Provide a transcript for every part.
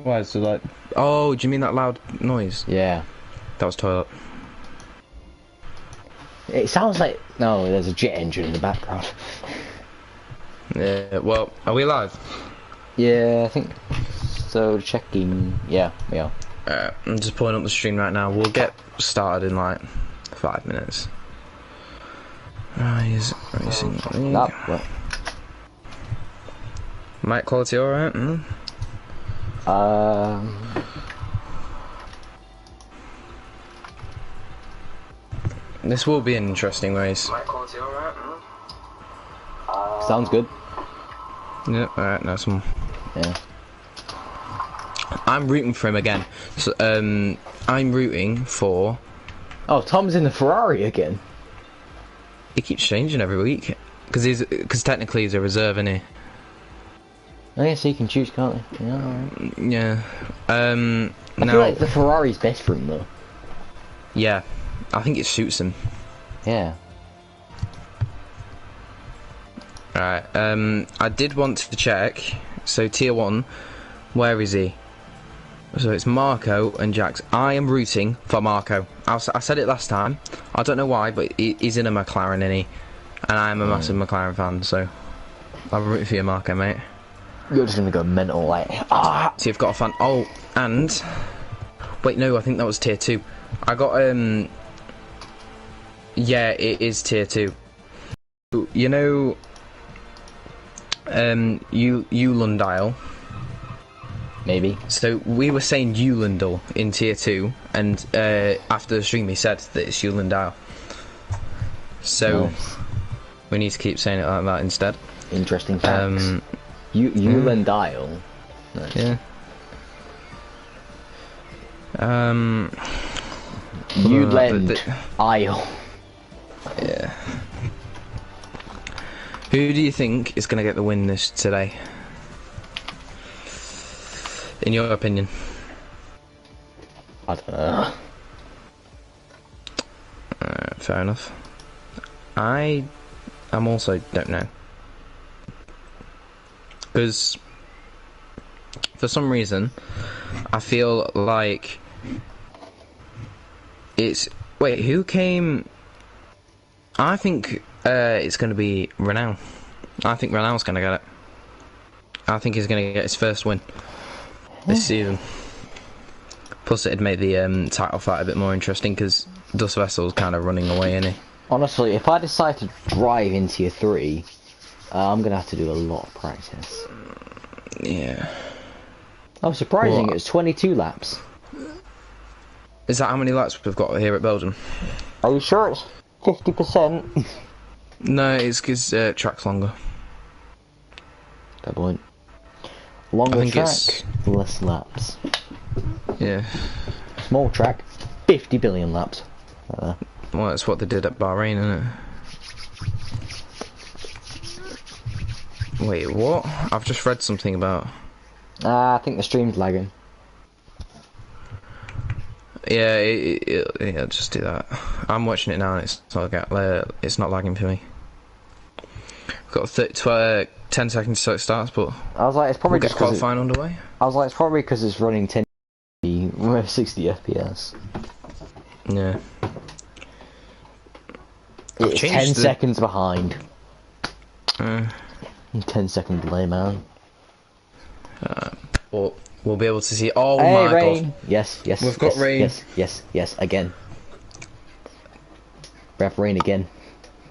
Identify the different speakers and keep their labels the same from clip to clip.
Speaker 1: Why? So like...
Speaker 2: Oh, do you mean that loud noise?
Speaker 3: Yeah.
Speaker 2: That was toilet.
Speaker 3: It sounds like... No, there's a jet engine in the background.
Speaker 2: Yeah, well, are we live?
Speaker 3: Yeah, I think... So, checking... Yeah, we are.
Speaker 2: I'm just pulling up the stream right now. We'll get started in like 5 minutes. Rise, racing league.
Speaker 3: No, well.
Speaker 2: Mic quality alright? This will be an interesting race. Mic quality alright?
Speaker 3: Sounds good.
Speaker 2: Yeah, alright, nice one.
Speaker 3: Yeah.
Speaker 2: I'm rooting for him again. So, I'm rooting for...
Speaker 3: Oh, Tom's in the Ferrari again.
Speaker 2: He keeps changing every week. Because technically he's a reserve, isn't he?
Speaker 3: I guess he can choose, can't he? Yeah, alright.
Speaker 2: Yeah.
Speaker 3: I feel like the Ferrari's best for him, though.
Speaker 2: Yeah. I think it suits him.
Speaker 3: Yeah.
Speaker 2: Alright, I did want to check. So, tier 1, where is he? So it's Marco and Jax. I am rooting for Marco. I said it last time. I don't know why, but he's in a McLaren, isn't he? And I am a massive McLaren fan, so I'm rooting for you, Marco, mate.
Speaker 3: You're just gonna go mental, like... Ah!
Speaker 2: So you've got a fan... Oh, and... Wait, no, I think that was tier 2. I got, Yeah, it is tier 2. You know... Eulandile.
Speaker 3: Maybe.
Speaker 2: So we were saying Eulandil in tier 2, and after the stream he said that it's Eulandile. So
Speaker 3: nice.
Speaker 2: We need to keep saying it like that instead.
Speaker 3: Interesting facts. Eulandile. Nice.
Speaker 2: Yeah.
Speaker 3: Euland Isle.
Speaker 2: Yeah. Who do you think is going to get the win today? In your opinion?
Speaker 3: I don't know.
Speaker 2: Fair enough. I'm also don't know. Because for some reason I feel like it's... Wait, who came... I think it's going to be Renault. I think Renault's going to get it. I think he's going to get his first win this season. Plus it'd make the title fight a bit more interesting because Dust Vessel's kind of running away, isn't he?
Speaker 3: Honestly, if I decide to drive in tier 3, I'm going to have to do a lot of practice.
Speaker 2: Yeah.
Speaker 3: Oh, surprising, it's 22 laps.
Speaker 2: Is that how many laps we've got here at Belgium?
Speaker 3: Are you sure it's 50%?
Speaker 2: No, it's because track's longer.
Speaker 3: Good point. Longer track,
Speaker 2: it's...
Speaker 3: less laps.
Speaker 2: Yeah.
Speaker 3: Small track, 50 billion laps.
Speaker 2: Well, that's what they did at Bahrain, isn't it? Wait, what? I've just read something about...
Speaker 3: I think the stream's lagging.
Speaker 2: Yeah, yeah, just do that. I'm watching it now and it's not lagging for me. We've got 10 seconds till it starts, but
Speaker 3: I was like, it's probably
Speaker 2: we'll get qualifying underway.
Speaker 3: I was like, it's probably because it's running 60 FPS.
Speaker 2: Yeah.
Speaker 3: It's 10 seconds behind. 10 second delay, man.
Speaker 2: We'll be able to see. Oh
Speaker 3: hey,
Speaker 2: my
Speaker 3: rain.
Speaker 2: god.
Speaker 3: Yes,
Speaker 2: We've got rain.
Speaker 3: Yes, again. We have rain again.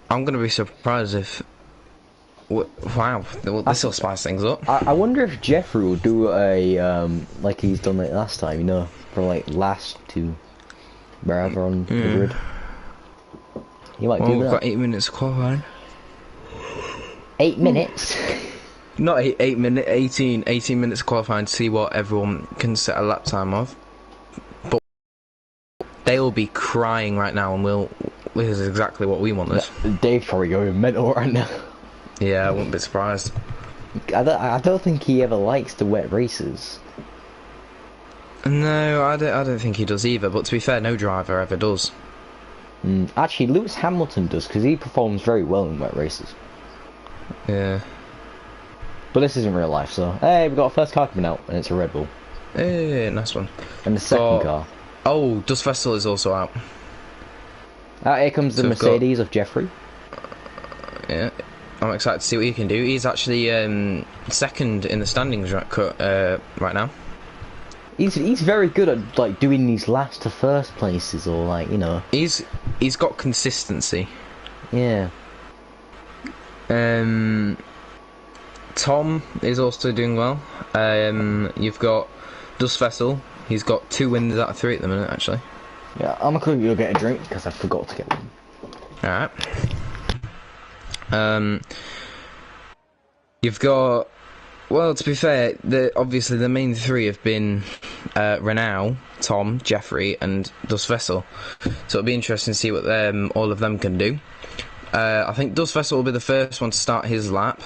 Speaker 2: I'm gonna be surprised if... Wow, this will spice things up.
Speaker 3: I wonder if Jeffrey will do a, like he's done like last time, you know, from like last to wherever on the grid. He might do that.
Speaker 2: We've got 8 minutes of qualifying.
Speaker 3: 8 minutes?
Speaker 2: Not 8 minutes, 18 minutes of qualifying to see what everyone can set a lap time of. But they'll be crying right now, and this is exactly what we want this.
Speaker 3: Dave's probably going mental right now.
Speaker 2: Yeah, I wouldn't be surprised.
Speaker 3: I don't think he ever likes the wet races.
Speaker 2: No, I don't think he does either, but to be fair, no driver ever does.
Speaker 3: Actually, Lewis Hamilton does, because he performs very well in wet races.
Speaker 2: Yeah.
Speaker 3: But this isn't real life, so... Hey, we've got a first car coming out, and it's a Red Bull.
Speaker 2: Nice one.
Speaker 3: And the second
Speaker 2: Got-
Speaker 3: car.
Speaker 2: Oh, Dust Vessel is also out.
Speaker 3: Here comes the
Speaker 2: So we've got-
Speaker 3: Mercedes of Jeffrey.
Speaker 2: Yeah, I'm excited to see what he can do. He's actually second in the standings right now.
Speaker 3: He's very good at like doing these last to first places, or like, you know.
Speaker 2: He's got consistency.
Speaker 3: Yeah.
Speaker 2: Tom is also doing well. You've got Dust Vessel. He's got 2 wins out of 3 at the minute, actually.
Speaker 3: Yeah, I'm gonna go get a drink because I forgot to get one.
Speaker 2: Alright. You've got... Well, to be fair, obviously the main 3 have been Renault, Tom, Jeffrey, and Dust Vessel. So it'll be interesting to see what all of them can do. I think Dust Vessel will be the first one to start his lap.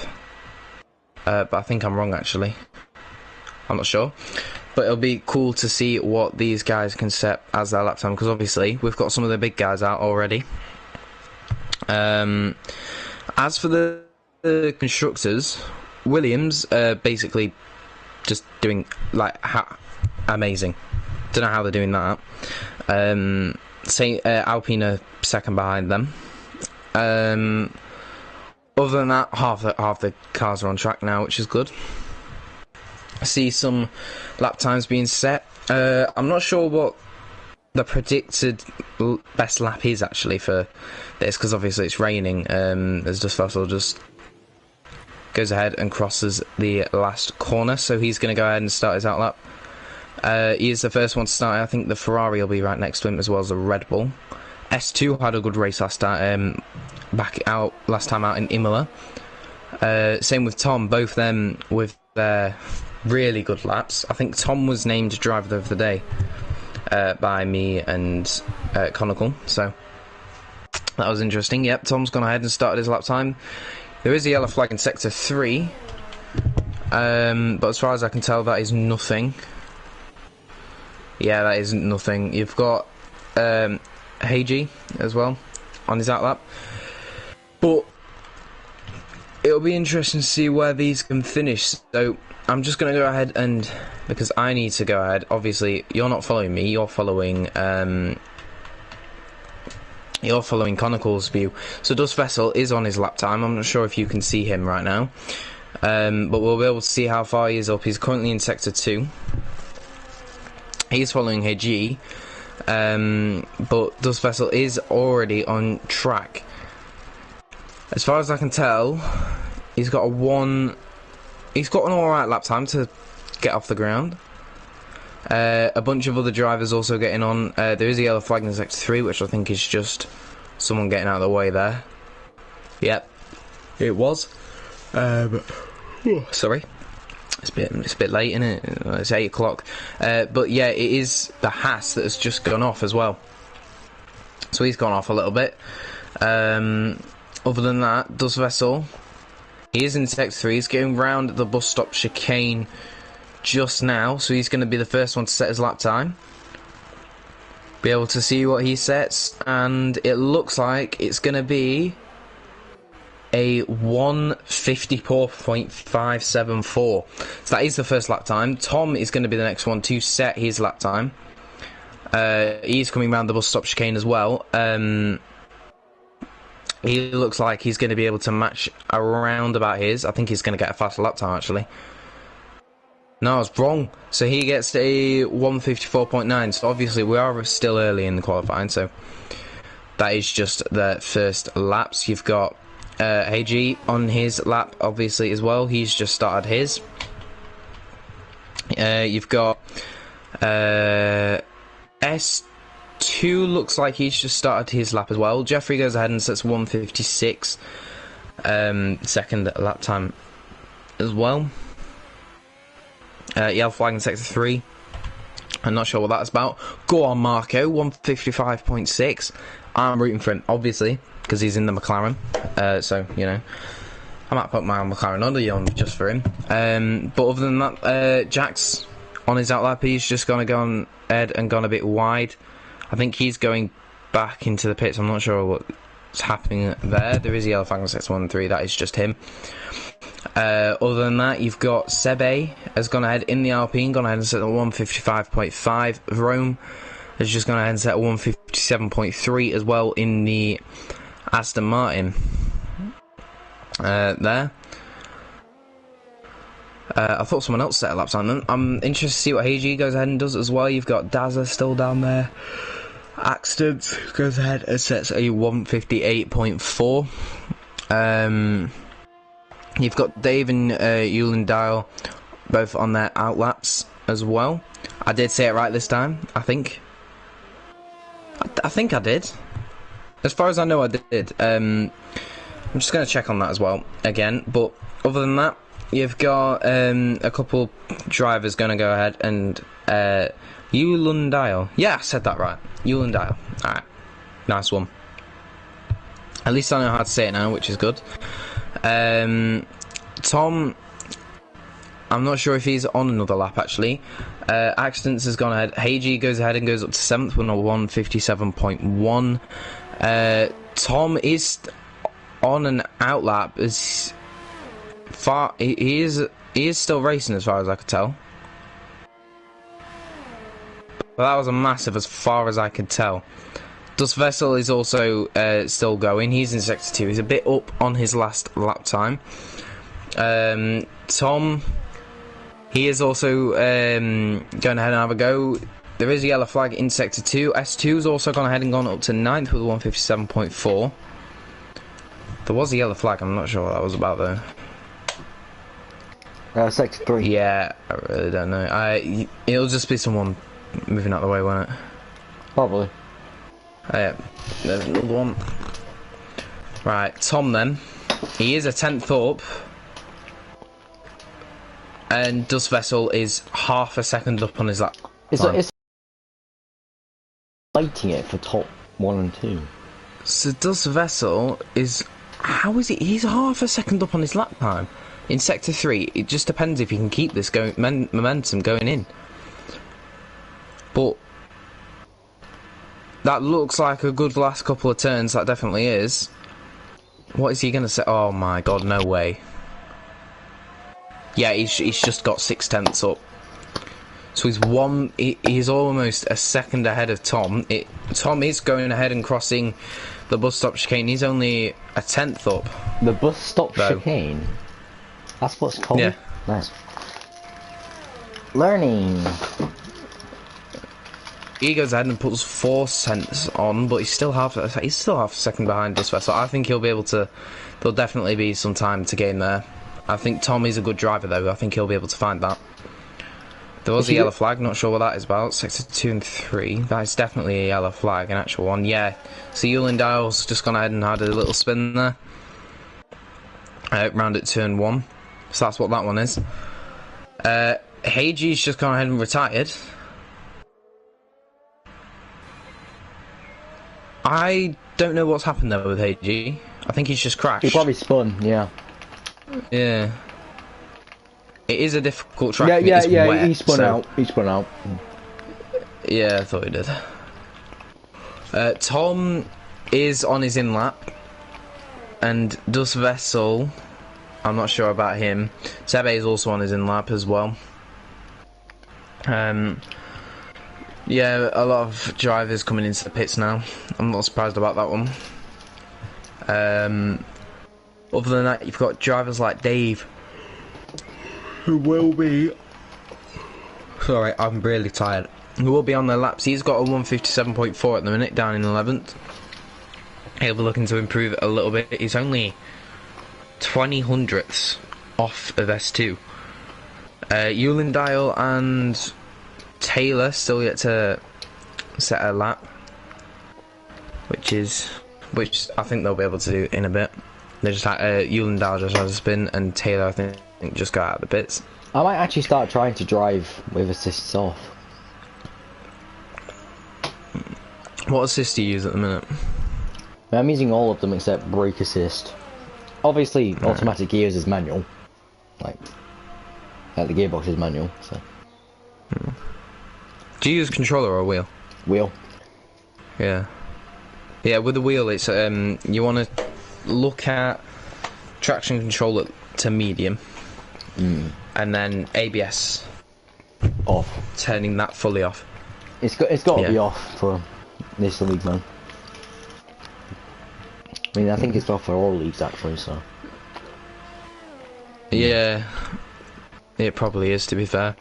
Speaker 2: But I think I'm wrong, actually. I'm not sure. But it'll be cool to see what these guys can set as their lap time, because obviously we've got some of the big guys out already. As for the constructors, Williams basically just doing like amazing. Don't know how they're doing that. Alpine are second behind them. Other than that, half the cars are on track now, which is good. I see some lap times being set. I'm not sure what the predicted best lap is actually for this, because obviously it's raining. As Dust Vessel just goes ahead and crosses the last corner, so he's going to go ahead and start his out lap. He is the first one to start. I think the Ferrari will be right next to him, as well as the Red Bull. S2 had a good race last time out in Imola. Same with Tom, both them with their really good laps. I think Tom was named driver of the day by me and Conical, so that was interesting. Yep, Tom's gone ahead and started his lap time. There is a yellow flag in sector 3, but as far as I can tell, that is nothing. Yeah, that isn't nothing. You've got Heiji as well on his out lap, but it'll be interesting to see where these can finish. So I'm just going to go ahead and, because I need to go ahead, obviously you're not following me, you're following Conical's view. So Dust Vessel is on his lap time. I'm not sure if you can see him right now, but we'll be able to see how far he is up. He's currently in sector 2. He's following Heiji, but Dust Vessel is already on track. As far as I can tell, he's got an alright lap time to get off the ground. A bunch of other drivers also getting on. There is a yellow flag in sector 3, which I think is just someone getting out of the way there. Yep, it was. Sorry. It's a bit late, isn't it? It's 8 o'clock. But yeah, it is the Haas that has just gone off as well. So he's gone off a little bit. Other than that, Dust Vessel, he is in sector 3. He's getting round the bus stop chicane just now, so he's going to be the first one to set his lap time. Be able to see what he sets, and it looks like it's going to be a 1:54.574. So that is the first lap time. Tom is going to be the next one to set his lap time. He's coming round the bus stop chicane as well. He looks like he's going to be able to match around about his. I think he's going to get a faster lap time, actually. No, I was wrong. So he gets a 1:54.9. So obviously we are still early in the qualifying. So that is just the first laps. You've got Heiji on his lap, obviously, as well. He's just started his. You've got S2, looks like he's just started his lap as well. Jeffrey goes ahead and sets 1:56 second lap time as well. Yellow flag in sector 3. I'm not sure what that's about. Go on, Marco, 1:55.6. I'm rooting for him, obviously, because he's in the McLaren. So, you know, I might put my McLaren under you on just for him. But other than that, Jack's on his out lap. He's just going to go on ahead and gone a bit wide. I think he's going back into the pits. I'm not sure what's happening there. There is a yellow flag on sector 1 and 3. That is just him. Other than that, you've got Sebe has gone ahead in the Alpine, gone ahead and set at 155.5. Rome has just gone ahead and set at 157.3 as well in the Aston Martin. There. I thought someone else set a lap time. I'm interested to see what HG goes ahead and does as well. You've got Dazza still down there. Accidents goes ahead and sets a 158.4. You've got Dave and Dial both on their outlaps as well. I did say it right this time, I think. I think I did. As far as I know, I did. I'm just going to check on that as well again. But other than that, you've got a couple drivers going to go ahead and Dial. Yeah, I said that right. Dial. Alright. Nice one. At least I know how to say it now, which is good. Tom, I'm not sure if he's on another lap actually. Accidents has gone ahead. Heiji goes ahead and goes up to 7th with a 157.1. Tom is on an outlap as far he is still racing as far as I could tell. But that was a massive as far as I could tell. Dus Vessel is also still going. He's in sector 2. He's a bit up on his last lap time. Tom, he is also going ahead and have a go. There is a yellow flag in sector 2. S2's also gone ahead and gone up to 9th with a 157.4. There was a yellow flag. I'm not sure what that was about though.
Speaker 3: Sector 3.
Speaker 2: Yeah, I really don't know. It'll just be someone moving out of the way, won't it?
Speaker 3: Probably.
Speaker 2: Yeah, there's another one. Right, Tom then. He is a 10th up. And Dus Vessel is half a second up on his lap.
Speaker 3: It's fighting it for top 1 and 2.
Speaker 2: So Dus Vessel is... How is he? He's half a second up on his lap time. In sector 3, it just depends if he can keep this momentum going in. But that looks like a good last couple of turns, that definitely is. What is he going to say? Oh my god, no way. Yeah, he's just got 6/10 up. So he's almost a second ahead of Tom. Tom is going ahead and crossing the bus stop chicane. He's only a 10th up.
Speaker 3: The bus stop chicane? That's what's called?
Speaker 2: Yeah.
Speaker 3: Nice. Learning.
Speaker 2: He goes ahead and puts 4 cents on, but he's still half a second behind us. So I think he'll be able to. There'll definitely be some time to gain there. I think Tom is a good driver though. I think he'll be able to find that. There was a yellow flag. Not sure what that is about. Sector 2 and 3. That is definitely a yellow flag, an actual one. Yeah. So Dial's just gone ahead and had a little spin there. Round at turn 1. So that's what that one is. Heiji's just gone ahead and retired. I don't know what's happened there with Heiji. I think he's just crashed.
Speaker 3: He probably spun, yeah.
Speaker 2: Yeah. It is a difficult track.
Speaker 3: Yeah,
Speaker 2: wet,
Speaker 3: he spun out. He spun out.
Speaker 2: Yeah, I thought he did. Tom is on his in-lap. And Dus Vessel, I'm not sure about him. Sebe is also on his in-lap as well. Yeah, a lot of drivers coming into the pits now. I'm not surprised about that one. Other than that, you've got drivers like Dave, who will be... Sorry, I'm really tired. Who will be on their laps. He's got a 157.4 at the minute, down in 11th. He'll be looking to improve it a little bit. He's only 20 hundredths off of S2. Dial and Taylor still yet to set a lap, which I think they'll be able to do in a bit. They just had Dial just has a spin, and Taylor I think just got out of the pits.
Speaker 3: I might actually start trying to drive with assists off.
Speaker 2: What assist do you use at the minute?
Speaker 3: I'm using all of them except brake assist. Obviously, automatic gears is manual. Like the gearbox is manual, so.
Speaker 2: Do you use a controller or a wheel?
Speaker 3: Wheel.
Speaker 2: Yeah. Yeah, with the wheel, it's you want to look at traction control at to medium, and then ABS
Speaker 3: Off.
Speaker 2: turning that fully off.
Speaker 3: It's got to be off for this league, man. I mean, I think it's off for all leagues actually. So.
Speaker 2: Yeah, it probably is. To be fair,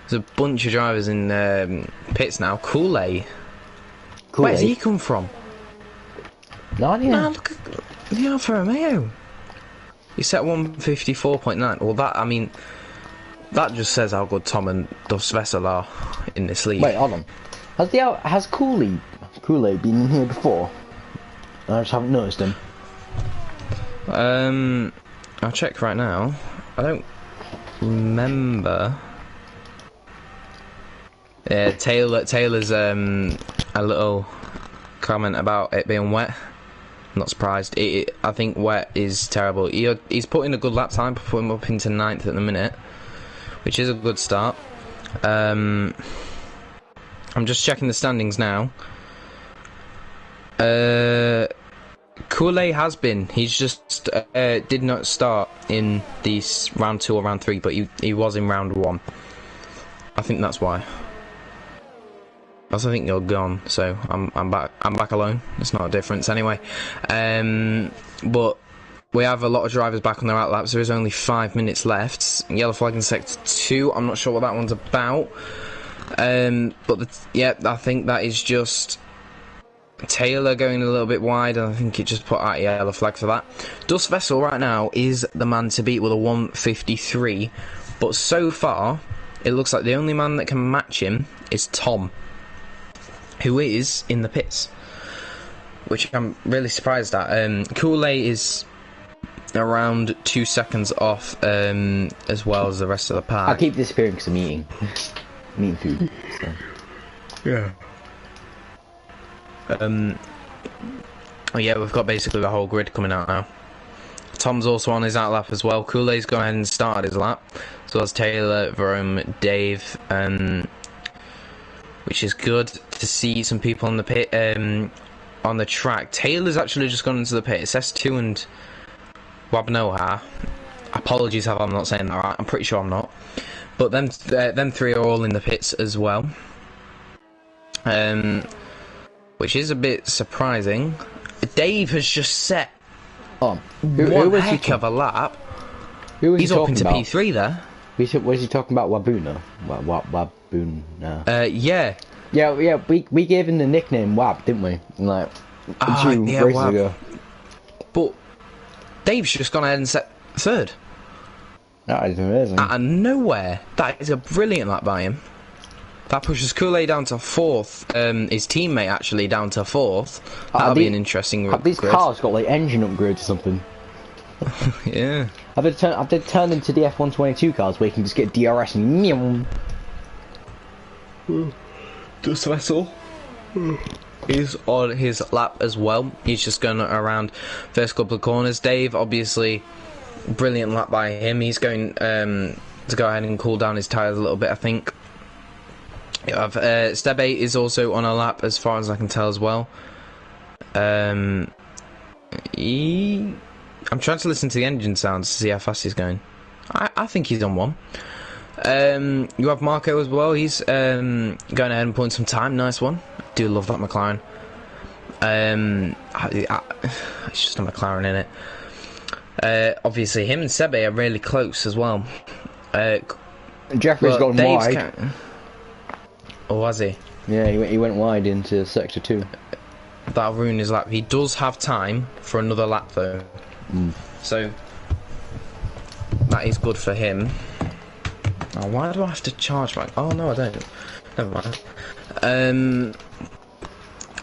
Speaker 2: there's a bunch of drivers in pits now. Kool-Aid. Where's he come from?
Speaker 3: No idea.
Speaker 2: Man, look at the Alfa Romeo. He set 154.9. Well, that, I mean, that just says how good Tom and Dus Vessel are in this league.
Speaker 3: Wait, hold on. Has Kool-Aid been in here before? I just haven't noticed him.
Speaker 2: I'll check right now. I don't remember. Yeah, Taylor's a little comment about it being wet. I'm not surprised. I think wet is terrible. He's put in a good lap time, put him up into 9th at the minute, which is a good start. I'm just checking the standings now. Kool-Aid has been. He's just did not start in these round 2 or round 3, but he was in round 1. I think that's why. I think you're gone, so I'm back alone. It's not a difference anyway. But we have a lot of drivers back on their out laps. There is only 5 minutes left. Yellow flag in sector 2. I'm not sure what that one's about. But I think that is just Taylor going a little bit wide, and I think it just put out a yellow flag for that. Dus Vessel right now is the man to beat with a 153, but so far it looks like the only man that can match him is Tom, who is in the pits, which I'm really surprised at. Kool-Aid is around 2 seconds off, as well as the rest of the pack.
Speaker 3: I keep disappearing because I'm eating food. So.
Speaker 2: Yeah. Oh yeah, we've got basically the whole grid coming out now. Tom's also on his out lap as well. Kool-Aid's gone ahead and started his lap, as well as Taylor, Verome, Dave, which is good to see some people on the pit, on the track. Taylor's actually just gone into the pit. It's S2 and Wabnoha. Apologies if I'm not saying that right. I'm pretty sure I'm not. But them 3 are all in the pits as well. Which is a bit surprising. Dave has just set one heck of a lap. He's up into P3 there.
Speaker 3: Was he talking about Wabuna? Wabuna.
Speaker 2: Yeah.
Speaker 3: Yeah. We gave him the nickname Wab, didn't we? Like 2 races ago.
Speaker 2: But Dave's just gone ahead and set 3rd.
Speaker 3: That is amazing.
Speaker 2: Out of nowhere. That is a brilliant lap by him. That pushes Kool-Aid down to 4th. His teammate actually down to 4th. That'll be an interesting grid.
Speaker 3: Have these cars got like engine upgrades or something?
Speaker 2: Yeah.
Speaker 3: Have they turned into the F122 cars where you can just get DRS and meow?
Speaker 2: Dus Vessel is on his lap as well. He's just going around first couple of corners. Dave, obviously, brilliant lap by him. He's going to go ahead and cool down his tyres a little bit, I think. Stebe is also on a lap as far as I can tell as well. I'm trying to listen to the engine sounds to see how fast he's going. I think he's on 1. You have Marco as well. He's going ahead and putting some time. Nice one. I do love that McLaren. It's just a McLaren in it. Obviously him and Sebe are really close as well.
Speaker 3: Jeffrey's gone wide.
Speaker 2: Or was he?
Speaker 3: Yeah, he went wide into sector 2.
Speaker 2: That'll ruin his lap. He does have time for another lap though. So that is good for him. Oh, why do I have to charge my... Oh no, I don't. Never mind.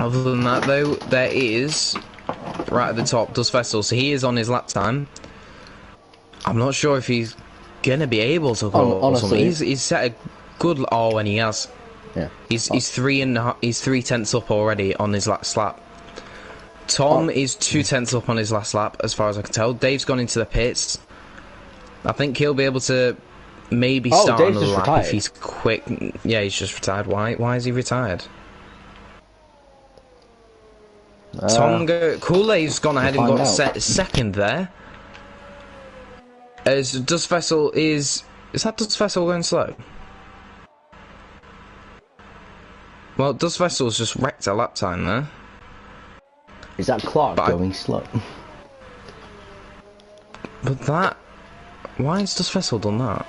Speaker 2: Other than that though, there is right at the top Dus Vessel. So he is on his lap time. I'm not sure if he's gonna be able to go.
Speaker 3: Honestly,
Speaker 2: he's set a good... Oh, and he has.
Speaker 3: Yeah.
Speaker 2: He's 3/10 up already on his last lap. Tom is 2/10 up on his last lap, as far as I can tell. Dave's gone into the pits. I think he'll be able to maybe start
Speaker 3: Dave's
Speaker 2: another lap
Speaker 3: retired.
Speaker 2: if he's quick. Yeah, he's just retired. Why is he retired? Kool-Aid's gone ahead and got set 2nd there. As Dust Vessel is that Dust Vessel going slow? Well, Dust Vessel's just wrecked a lap time there.
Speaker 3: Is that Clark going slow?
Speaker 2: But that... Why has Dust Vessel done that?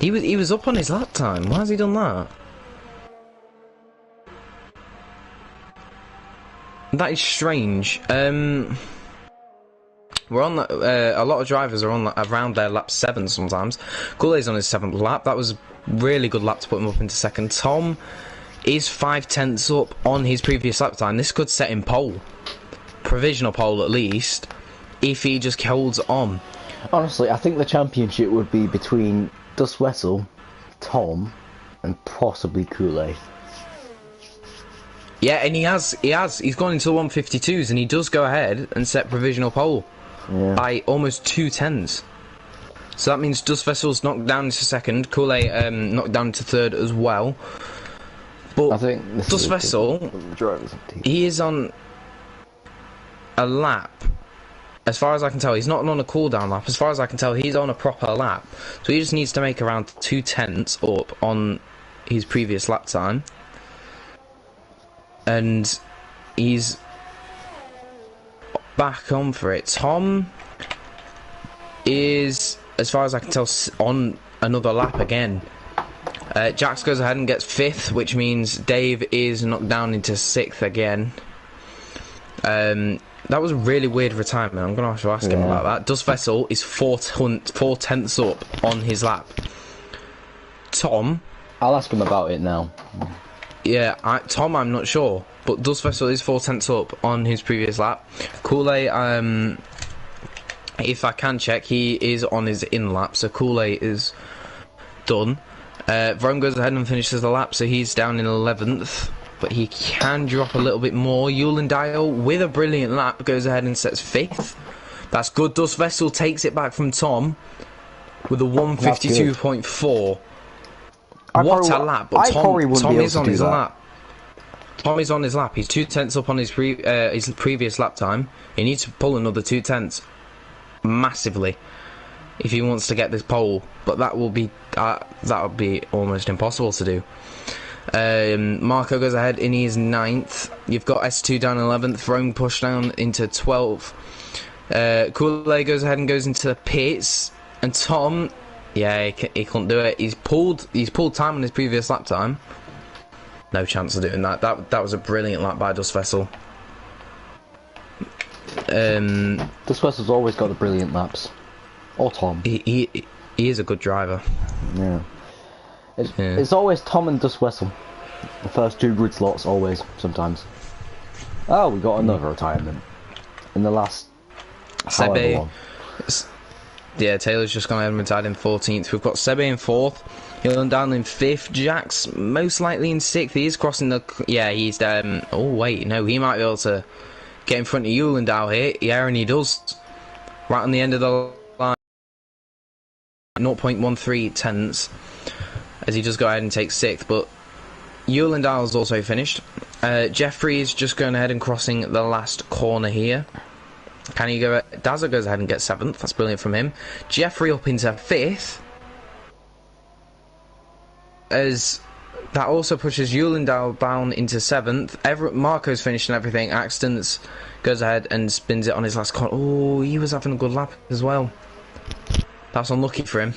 Speaker 2: He was up on his lap time. Why has he done that? That is strange. We're on a lot of drivers are on around their lap 7 sometimes. Goulet's on his 7th lap. That was a really good lap to put him up into 2nd. Tom is 5/10 up on his previous lap time. This could set him pole, provisional pole at least, if he just holds on.
Speaker 3: Honestly, I think the championship would be between Dust Vessel, Tom, and possibly Goulet.
Speaker 2: Yeah, and he's gone into 152s, and he does go ahead and set provisional pole by almost 2/10. So that means Dust Vessel's knocked down into 2nd, Goulet knocked down to 3rd as well. But
Speaker 3: I think
Speaker 2: Dust Vessel, he is on a lap. As far as I can tell, he's not on a cooldown lap. As far as I can tell, he's on a proper lap. So he just needs to make around 2/10 up on his previous lap time. And he's back on for it. Tom is, as far as I can tell, on another lap again. Jax goes ahead and gets 5th, which means Dave is knocked down into 6th again. That was a really weird retirement. I'm going to have to ask him about that. Dust Vessel is 4/10 up on his lap. Tom...
Speaker 3: I'll ask him about it now.
Speaker 2: Yeah, Tom, I'm not sure. But Dust Vessel is 4/10 up on his previous lap. Goulet, if I can check, he is on his in lap. So Goulet is done. Vrome goes ahead and finishes the lap, so he's down in 11th. But he can drop a little bit more. Dial with a brilliant lap goes ahead and sets 5th. That's good. Dust Vessel takes it back from Tom with a 152.4. What a lap! But Tom is on his lap. Tom is on his lap. He's 2/10 up on his previous lap time. He needs to pull another 2/10 massively if he wants to get this pole. But that will be almost impossible to do. Marco goes ahead in his 9th. You've got S2 down 11th. Vrome pushed down into 12th. Goulet goes ahead and goes into the pits. And Tom, yeah, he couldn't do it. He's pulled time on his previous lap time. No chance of doing that. That was a brilliant lap by Dust Vessel.
Speaker 3: Dust Vessel's always got the brilliant laps. Or Tom.
Speaker 2: He is a good driver.
Speaker 3: Yeah. It's always Tom and Dust Vessel. The first 2 grid slots, always, sometimes. Oh, we got another retirement. In the last... however long.
Speaker 2: Yeah, Taylor's just gone ahead and retired in 14th. We've got Sebe in 4th. He'll down in 5th. Jax most likely in 6th. He is crossing the... Yeah, he's... oh, wait, no, he might be able to get in front of Yulendal here. Yeah, and he does. Right on the end of the line. 0.13 tenths. As he does go ahead and take 6th, but Yulendal's also finished. Jeffrey is just going ahead and crossing the last corner here. Can he go? Dazza goes ahead and gets 7th. That's brilliant from him. Jeffrey up into 5th. As that also pushes Yulendal down into 7th. Marco's finished and everything. Accidents goes ahead and spins it on his last corner. Oh, he was having a good lap as well. That's unlucky for him.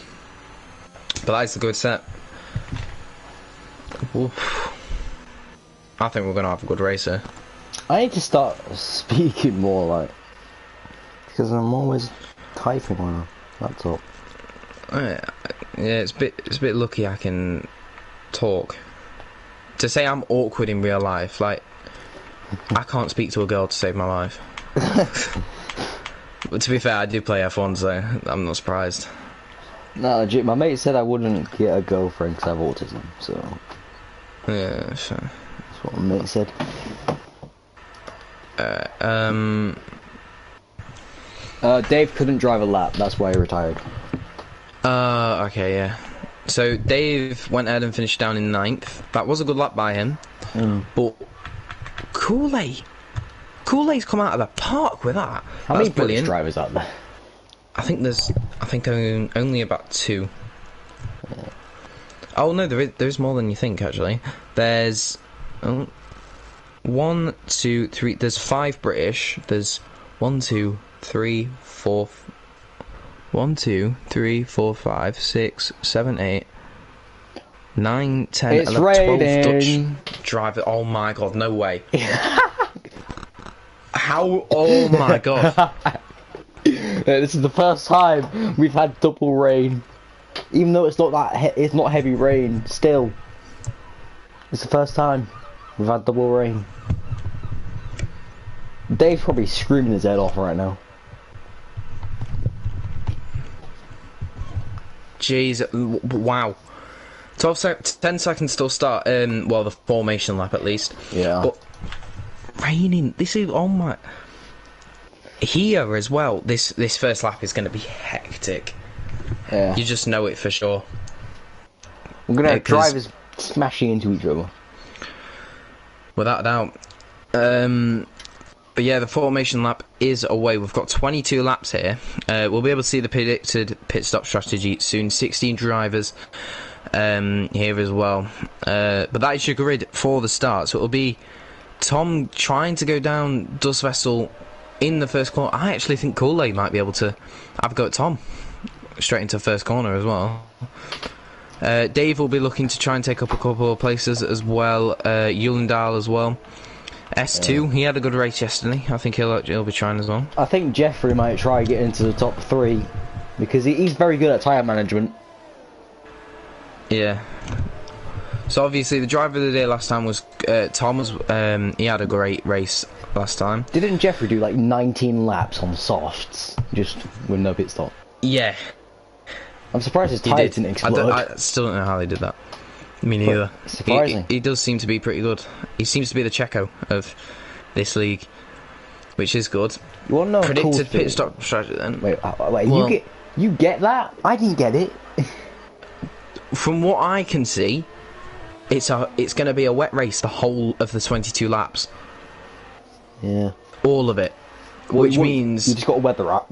Speaker 2: But that is a good set. Oof. I think we're going to have a good race here.
Speaker 3: I need to start speaking more, like, because I'm always typing on a laptop.
Speaker 2: Yeah, it's a bit lucky I can talk. To say I'm awkward in real life, like, I can't speak to a girl to save my life. But to be fair, I do play F1, so I'm not surprised.
Speaker 3: No, legit, my mate said I wouldn't get a girlfriend because I have autism, so...
Speaker 2: Yeah, sure.
Speaker 3: That's what my mate said. Dave couldn't drive a lap, that's why he retired.
Speaker 2: Okay, yeah. So Dave went ahead and finished down in 9th. That was a good lap by him. But Goulet's come out of the park with that.
Speaker 3: How many British drivers out there?
Speaker 2: I think only about 2. Oh no, there's more than you think actually. There's 1, 2, 3. There's 5 British. There's 1, 2, 3, 4. 1, 2, 3, 4, 5, 6, 7, 8, 9, 10,
Speaker 3: it's
Speaker 2: 11,
Speaker 3: raining.
Speaker 2: 12 Dutch drivers. Oh my god, no way. How? Oh my god.
Speaker 3: This is the first time we've had double rain. Even though it's not it's not heavy rain, still. It's the first time we've had double rain. Dave's probably screaming his head off right now.
Speaker 2: Jeez, wow. 10 seconds till start, well, the formation lap at least.
Speaker 3: Yeah.
Speaker 2: But raining, this is, oh my... Here as well, this first lap is going to be hectic.
Speaker 3: Yeah.
Speaker 2: You just know it for sure.
Speaker 3: We're going to have drivers smashing into each other.
Speaker 2: Without a doubt. But yeah, the formation lap is away. We've got 22 laps here. We'll be able to see the predicted pit stop strategy soon. 16 drivers here as well. But that is your grid for the start. So it'll be Tom trying to go down Dust Vessel in the first corner. I actually think Kool-Aid might be able to have a go at Tom. Straight into first corner as well. Dave will be looking to try and take up a couple of places as well. Yulendal as well. S2, he had a good race yesterday. I think he'll be trying as well.
Speaker 3: I think Jeffrey might try get into the top 3 because he's very good at tyre management.
Speaker 2: Yeah. So obviously the driver of the day last time was Tom. He had a great race last time.
Speaker 3: Didn't Jeffrey do like 19 laps on softs just with no pit stop?
Speaker 2: Yeah.
Speaker 3: I'm surprised his tyres didn't explode.
Speaker 2: I still don't know how they did that. Me neither.
Speaker 3: Surprising.
Speaker 2: He does seem to be pretty good. He seems to be the Checo of this league, which is good.
Speaker 3: You want to know
Speaker 2: predicted
Speaker 3: cool
Speaker 2: pit stop strategy then?
Speaker 3: Wait, well, you get that? I didn't get it.
Speaker 2: From what I can see, it's going to be a wet race the whole of the 22 laps.
Speaker 3: Yeah.
Speaker 2: All of it. Which means
Speaker 3: you just got to weather up.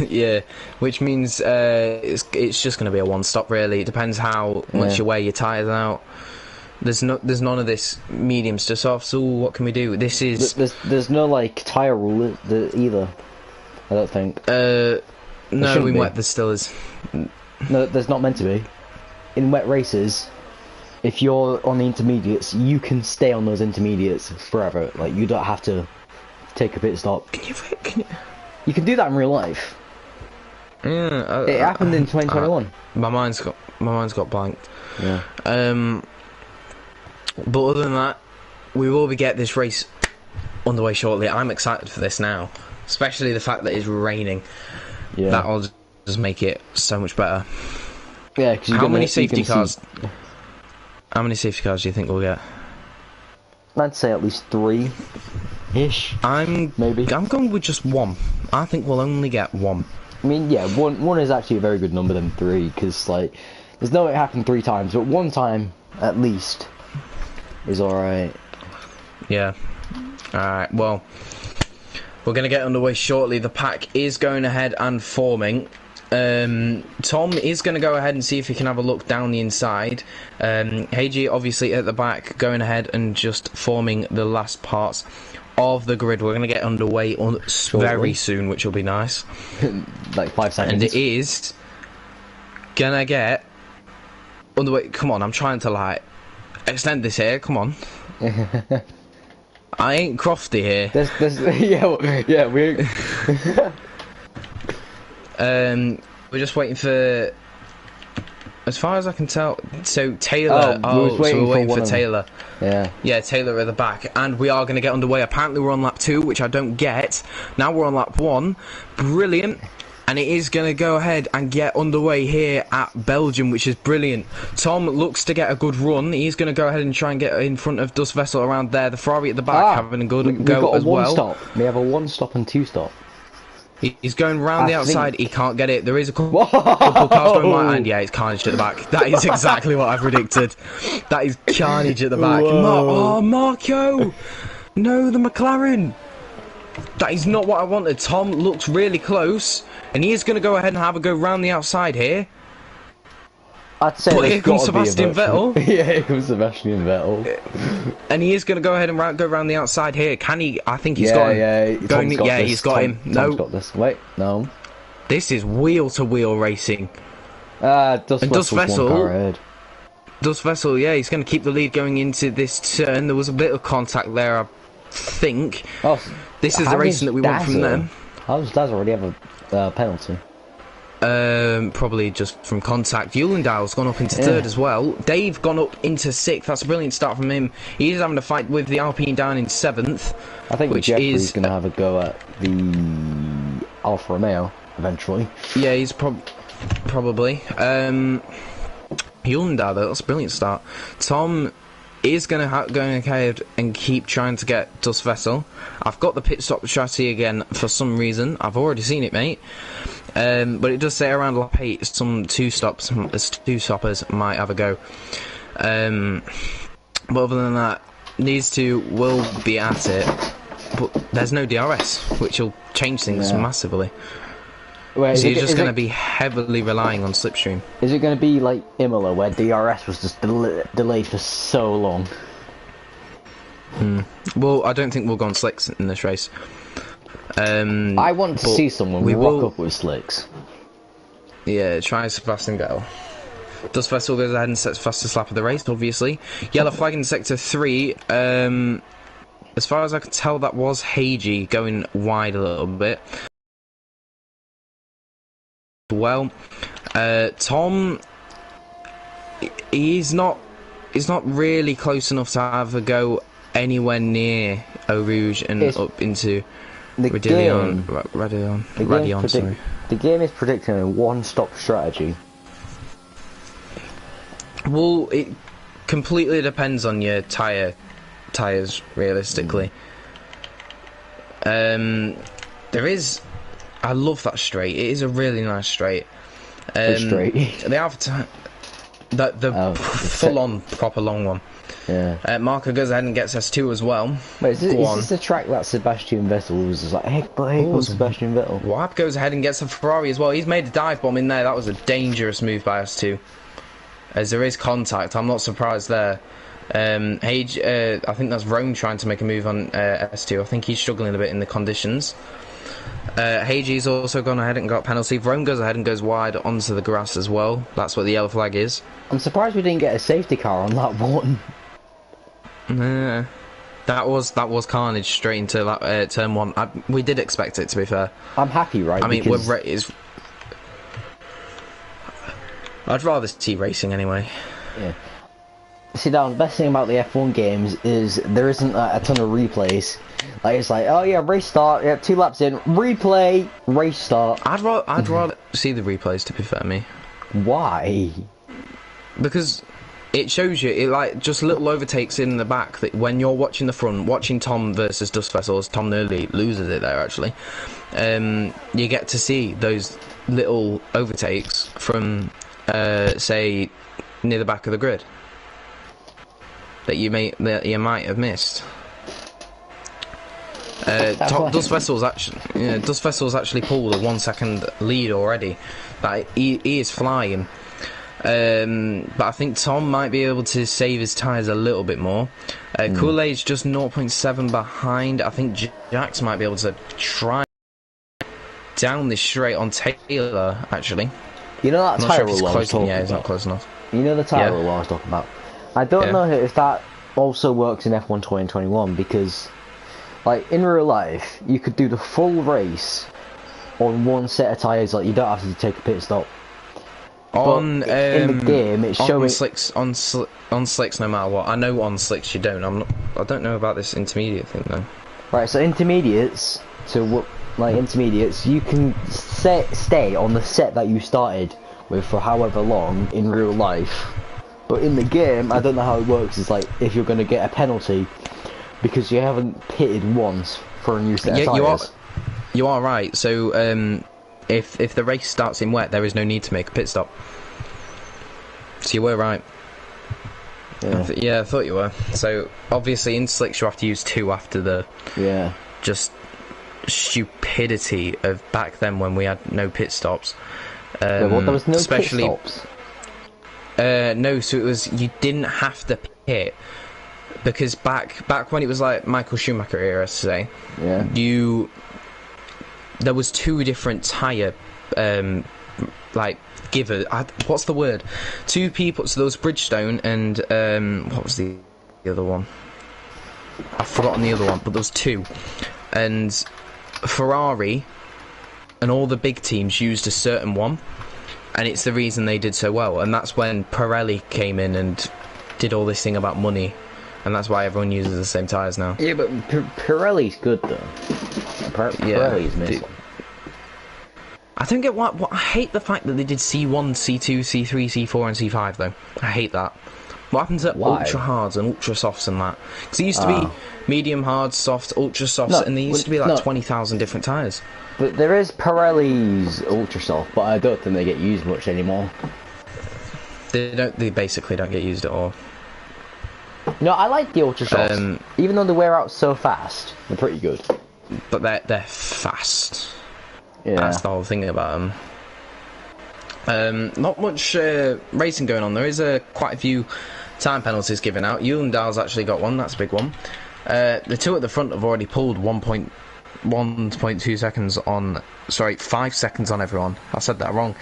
Speaker 2: yeah, which means it's just going to be a one-stop really. It depends how much you wear your tyres out. There's none of this mediums to softs. So what can we do? This is
Speaker 3: there's no like tyre rule either. I don't think.
Speaker 2: No, in wet there still is.
Speaker 3: No, there's not meant to be. In wet races, if you're on the intermediates, you can stay on those intermediates forever. Like you don't have to take a pit stop.
Speaker 2: Can you...
Speaker 3: You can do that in real life.
Speaker 2: Yeah,
Speaker 3: it happened in 2021.
Speaker 2: My mind's got blanked.
Speaker 3: Yeah.
Speaker 2: But other than that, we will get this race underway shortly. I'm excited for this now, especially the fact that it's raining.
Speaker 3: Yeah.
Speaker 2: That'll just make it so much better.
Speaker 3: Yeah. Cause
Speaker 2: how many safety cars? How many safety cars do you think we'll get?
Speaker 3: I'd say at least 3-ish. I'm
Speaker 2: going with just 1. I think we'll only get 1.
Speaker 3: I mean, yeah, one is actually a very good number than 3, because like, there's no way it happened 3 times, but 1 time at least is all right.
Speaker 2: Yeah. All right. Well, we're gonna get underway shortly. The pack is going ahead and forming. Tom is going to go ahead and see if he can have a look down the inside. Heiji obviously at the back going ahead and just forming the last parts of the grid. We're going to get underway very soon, which will be nice.
Speaker 3: Like 5 seconds.
Speaker 2: And it is going to get underway. Come on, I'm trying to like extend this here. Come on. I ain't crofty here.
Speaker 3: Yeah, we.
Speaker 2: We're just waiting for, as far as I can tell, so Taylor, so we're waiting for Taylor. Yeah, Taylor at the back, and we are going to get underway. Apparently we're on lap 2, which I don't get. Now we're on lap 1, brilliant, and it is going to go ahead and get underway here at Belgium, which is brilliant. Tom looks to get a good run. He's going to go ahead and try and get in front of Dust Vessel around there. The Ferrari at the back having a good go as well.
Speaker 3: Stop. We have a 1 stop and 2 stop.
Speaker 2: He's going round the outside, he can't get it. There is a couple cars going right, and yeah, it's carnage at the back. That is exactly what I predicted. That is carnage at the back. Marco! No, the McLaren! That is not what I wanted. Tom looks really close, and he is going to go ahead and have a go round the outside here.
Speaker 3: I'd say
Speaker 2: but here comes Sebastian Vettel.
Speaker 3: Yeah, here comes Sebastian Vettel.
Speaker 2: And he is going to go ahead and go round the outside here. Can he? I think he's got him.
Speaker 3: Yeah,
Speaker 2: he's got him. No.
Speaker 3: Tom's got this. Wait, no.
Speaker 2: This is wheel-to-wheel racing.
Speaker 3: Dust Vessel,
Speaker 2: yeah, he's going to keep the lead going into this turn. There was a bit of contact there, I think.
Speaker 3: Oh,
Speaker 2: this is the racing that we want from them.
Speaker 3: How does Daz already have a penalty?
Speaker 2: Probably just from contact. Eulendahl's gone up into third as well. Dave gone up into sixth. That's a brilliant start from him. He's having a fight with the Alpine down in seventh. I think
Speaker 3: Jeffrey's going to have a go at the Alfa Romeo eventually.
Speaker 2: Yeah, he's probably. Eulendahl, though, that's a brilliant start. Tom is going to go ahead and keep trying to get Dust Vessel. I've got the pit stop strategy again for some reason. I've already seen it, mate. But it does say around lap 8, some two-stoppers might have a go. But other than that, these two will be at it. But there's no DRS, which will change things massively.
Speaker 3: Wait,
Speaker 2: so you're just going to be heavily relying on slipstream.
Speaker 3: Is it going to be like Imola, where DRS was just delayed for so long?
Speaker 2: Well, I don't think we'll go on slicks in this race.
Speaker 3: I want to see someone rock up with slicks.
Speaker 2: Yeah, try Sebastian Vettel. Dust Vessel goes ahead and sets fastest lap of the race, obviously. Yellow flag in sector 3. As far as I can tell, that was Hagee going wide a little bit. Well, Tom, he's not really close enough to have a go anywhere near Eau Rouge and up into Radillon. Sorry.
Speaker 3: The game is predicting a one-stop strategy.
Speaker 2: Well, it completely depends on your tyres, realistically. There is. I love that straight. It is a really nice straight.
Speaker 3: Straight.
Speaker 2: The Alpha, the full-on proper long one.
Speaker 3: Yeah.
Speaker 2: Marco goes ahead and gets S2 as well.
Speaker 3: Wait, is this the track that Sebastian Vettel was just like, hey, Sebastian Vettel?
Speaker 2: Wap goes ahead and gets a Ferrari as well. He's made a dive bomb in there. That was a dangerous move by S2. As there is contact, I'm not surprised there. Hage, I think that's Rome trying to make a move on S2. I think he's struggling a bit in the conditions. Hage's also gone ahead and got penalty. Rome goes ahead and goes wide onto the grass as well. That's what the yellow flag is.
Speaker 3: I'm surprised we didn't get a safety car on that one.
Speaker 2: That was carnage straight into that turn 1. We did expect it, to be fair.
Speaker 3: I'm happy, right?
Speaker 2: I mean, I'd rather see racing anyway.
Speaker 3: Yeah. See, now the best thing about the F1 games is there isn't a ton of replays. Like, it's like, oh yeah, race start, yeah, 2 laps in, replay, race start.
Speaker 2: I'd rather see the replays, to be fair to me.
Speaker 3: Why?
Speaker 2: Because it shows you, like, just little overtakes in the back that when you're watching the front, watching Tom versus Dust Vessels, Tom nearly loses it there, actually. You get to see those little overtakes from, say, near the back of the grid. That you might have missed. Dust Vessel's actually pulled a 1 second lead already. That he is flying. But I think Tom might be able to save his tyres a little bit more. Kool-Aid's just 0.7 behind. I think Jax might be able to try down this straight on Taylor, actually.
Speaker 3: You know that tyre roll I was talking about?
Speaker 2: Yeah, he's not close enough.
Speaker 3: You know the tyre roll I was talking about? I don't know if that also works in F1 2021, because, like, in real life, you could do the full race on one set of tyres, like, you don't have to take a pit stop.
Speaker 2: In
Speaker 3: the game, it's showing
Speaker 2: on slicks no matter what. I know on slicks you don't. I don't know about this intermediate thing though.
Speaker 3: Right, so intermediates, you can stay on the set that you started with for however long in real life. But in the game, I don't know how it works. It's like if you're going to get a penalty because you haven't pitted once for a new set of tyres.
Speaker 2: You are right. So if the race starts in wet, there is no need to make a pit stop. So you were right. Yeah, I thought you were. So obviously in slicks you have to use 2 after the.
Speaker 3: Yeah.
Speaker 2: Just stupidity of back then when we had no pit stops.
Speaker 3: There was no
Speaker 2: especially,
Speaker 3: pit stops?
Speaker 2: No, so it was, you didn't have to pit, because back when it was like Michael Schumacher era, say, there was 2 different tyre, like, what's the word? 2 people, so there was Bridgestone and, what was the other one? I've forgotten the other one, but there was 2. And Ferrari and all the big teams used a certain one, and it's the reason they did so well. And that's when Pirelli came in and did all this thing about money, and that's why everyone uses the same tyres now.
Speaker 3: Yeah, but Pirelli's good though. Pirelli's missile.
Speaker 2: I don't get what I hate the fact that they did C1, C2, C3, C4 and C5 though. I hate that. What happens at ultra hards and ultra softs and that? Because it used to be medium hard, soft, ultra softs, and there used to be like 20,000 different tyres.
Speaker 3: But there is Pirelli's ultra soft, but I don't think they get used much anymore.
Speaker 2: They basically don't get used at all.
Speaker 3: No, I like the ultra softs. Even though they wear out so fast, they're pretty good.
Speaker 2: But they're fast.
Speaker 3: Yeah.
Speaker 2: That's the whole thing about them. Not much racing going on. There is quite a few time penalties given out. Dahl's actually got one. That's a big one. The 2 at the front have already pulled 1.2 seconds on... Sorry, 5 seconds on everyone. I said that wrong.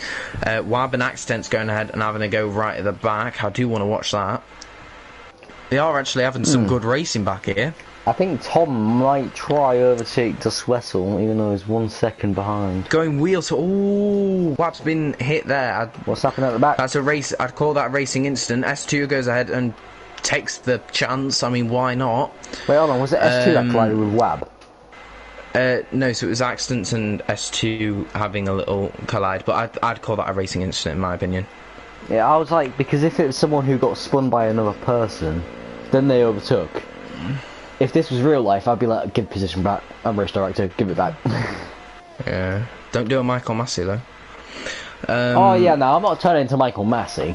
Speaker 2: Wab and Accident's going ahead and having a go right at the back. I do want to watch that. They are actually having some good racing back here.
Speaker 3: I think Tom might try overtake Dus Wessel, even though he's 1 second behind.
Speaker 2: Going wheel to... Ooh, Wab's been hit there.
Speaker 3: What's happening at the back?
Speaker 2: That's a race. I'd call that a racing incident. S2 goes ahead and takes the chance. I mean, why not?
Speaker 3: Wait, hold on. Was it S2 that collided with Wab?
Speaker 2: No, so it was Accidents and S2 having a little collide, but I'd call that a racing incident in my opinion.
Speaker 3: Yeah, I was like, because if it was someone who got spun by another person, then they overtook. If this was real life, I'd be like, give position back. I'm race director, give it back.
Speaker 2: Yeah. Don't do a Michael Massey, though.
Speaker 3: Oh, yeah, no, I'm not turning into Michael Massey.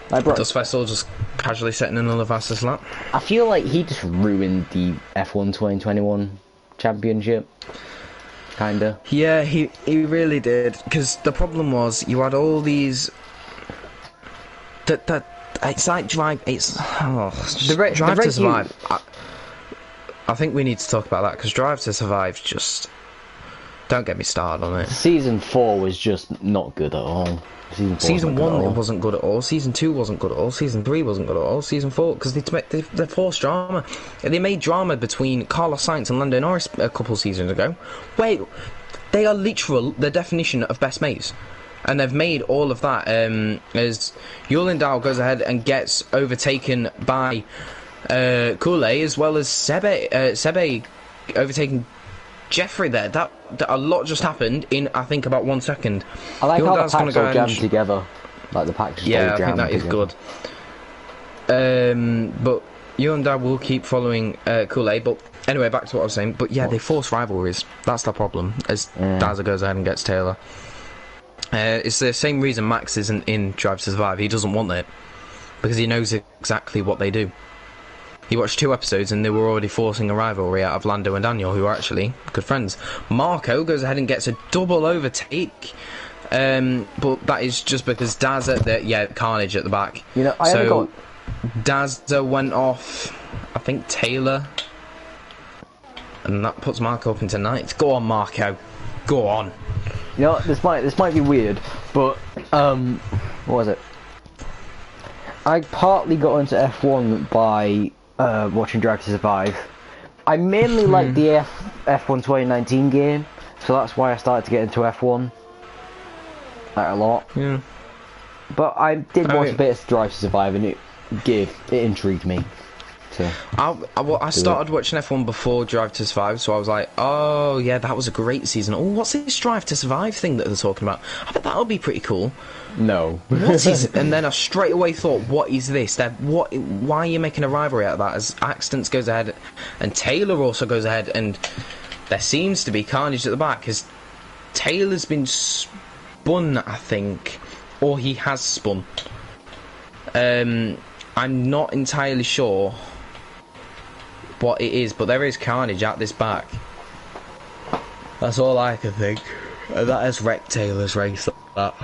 Speaker 3: Like, bro,
Speaker 2: Dus Wessel just casually setting another fastest lap.
Speaker 3: I feel like he just ruined the F1 2021 championship. Kinda.
Speaker 2: Yeah, he really did. Because the problem was, you had all these... It's like Drive... Drive to Survive. I think we need to talk about that, because Drive to Survive just... Don't get me started on it.
Speaker 3: Season 4 was just not good at all.
Speaker 2: Season 1 wasn't good at all. Season 2 wasn't good at all. Season 3 wasn't good at all. Season 4, because they forced drama. They made drama between Carlos Sainz and Lando Norris a couple seasons ago. Wait, they are the definition of best mates. And they've made all of that as Dahl goes ahead and gets overtaken by Kool-Aid, as well as Sebe overtaking Jeffrey there. That a lot just happened in, I think, about 1 second.
Speaker 3: I like how the packs all jammed together. Like the packs just all jammed together.
Speaker 2: I think that is good. But Dahl will keep following Kool-Aid. But anyway, back to what I was saying. But yeah, they force rivalries. That's the problem, as Daza goes ahead and gets Taylor. It's the same reason Max isn't in Drive to Survive. He doesn't want it, because he knows exactly what they do. He watched 2 episodes and they were already forcing a rivalry out of Lando and Daniel, who are actually good friends. Marco goes ahead and gets a double overtake, but that is just because Daza, Carnage at the back.
Speaker 3: You know,
Speaker 2: Daza went off, I think, Taylor, and that puts Marco up into 9th. Go on, Marco. Go on.
Speaker 3: You know, this might be weird, but what was it? I partly got into F1 by watching Drive to Survive. I mainly like the F1 2019 game, so that's why I started to get into F1 like a lot.
Speaker 2: Yeah.
Speaker 3: But I did watch a bit of Drive to Survive, and it intrigued me.
Speaker 2: I started watching F1 before Drive to Survive, so I was like, oh yeah, that was a great season. Oh, what's this Drive to Survive thing that they're talking about? I bet that'll be pretty cool.
Speaker 3: No.
Speaker 2: And then I straight away thought, what is this? Why are you making a rivalry out of that? As Accidents goes ahead, and Taylor also goes ahead, and there seems to be carnage at the back, because Taylor's been spun, I think, or he has spun. I'm not entirely sure what it is, but there is carnage at this back. That's all I can think. That is Rec Taylor's race. That.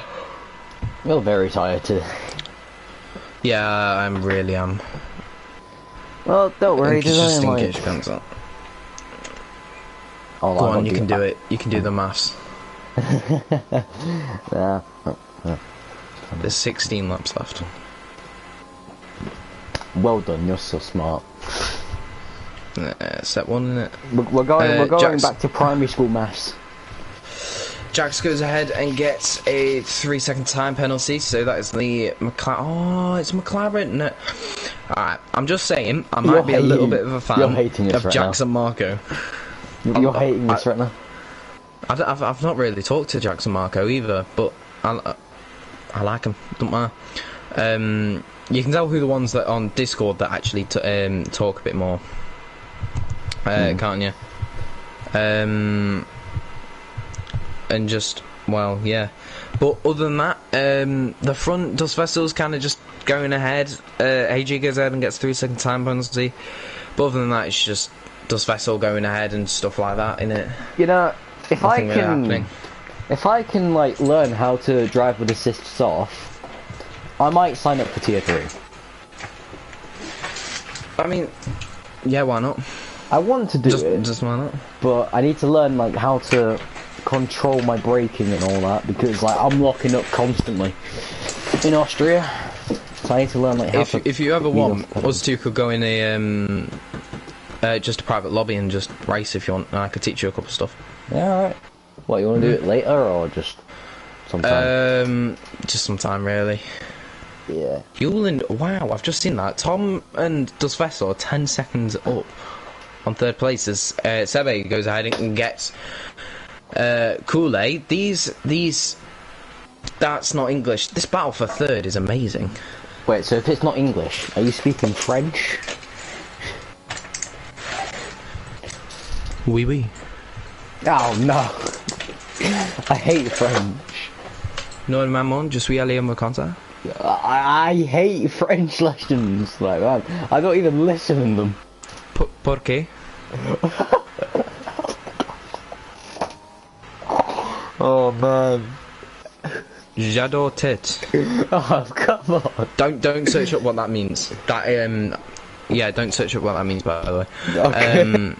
Speaker 3: You're very tired today.
Speaker 2: Yeah, I really am.
Speaker 3: Well, don't worry.
Speaker 2: Just in case you can't stop.
Speaker 3: Oh,
Speaker 2: go on, you can do it. You can do the maths.
Speaker 3: Yeah.
Speaker 2: There's 16 laps left.
Speaker 3: Well done. You're so smart.
Speaker 2: Step 1, isn't it?
Speaker 3: We're going back to primary school maths.
Speaker 2: Jax goes ahead and gets a 3-second time penalty, so that is the McLaren. Oh, it's McLaren. Alright, I'm just saying, I might be a little bit of a fan of Jax and Marco.
Speaker 3: You're hating this right now.
Speaker 2: I've not really talked to Jax and Marco either, but I like them. Don't matter. You can tell who the ones that on Discord that actually talk a bit more. Can't you? And just, well, yeah. But other than that, the front Dust Vessel's kind of just going ahead. AG goes ahead and gets 3-second time penalty. But other than that, it's just Dust Vessel going ahead and stuff like that, innit?
Speaker 3: You know, if
Speaker 2: Nothing really
Speaker 3: I can like learn how to drive with assists off, I might sign up for tier 3.
Speaker 2: I mean, yeah, why not?
Speaker 3: I want to do it,
Speaker 2: just why not?
Speaker 3: but I need to learn like how to control my braking and all that, because like I'm locking up constantly in Austria, so I need to learn like how to.
Speaker 2: If you ever want, us two could go in a just a private lobby and just race if you want, and I could teach you a couple of stuff.
Speaker 3: Yeah, alright. What, you want to do it later or just sometime?
Speaker 2: Just sometime really.
Speaker 3: Yeah.
Speaker 2: Wow, I've just seen that. Tom and Dust Vessel are 10 seconds up on third place as Sebe goes ahead and gets Kool-Aid. These that's not English. This battle for third is amazing.
Speaker 3: Wait, so if it's not English, are you speaking French?
Speaker 2: Oui, oui.
Speaker 3: Oh no. I hate French.
Speaker 2: Non, maman, je suis allé à mon concert.
Speaker 3: I hate French lessons. Like, man, I don't even listen in them.
Speaker 2: Por qué?
Speaker 3: Oh man.
Speaker 2: J'adore tête.
Speaker 3: Oh, come on.
Speaker 2: Don't search up what that means. That yeah, don't search up what that means, by the way.
Speaker 3: Okay.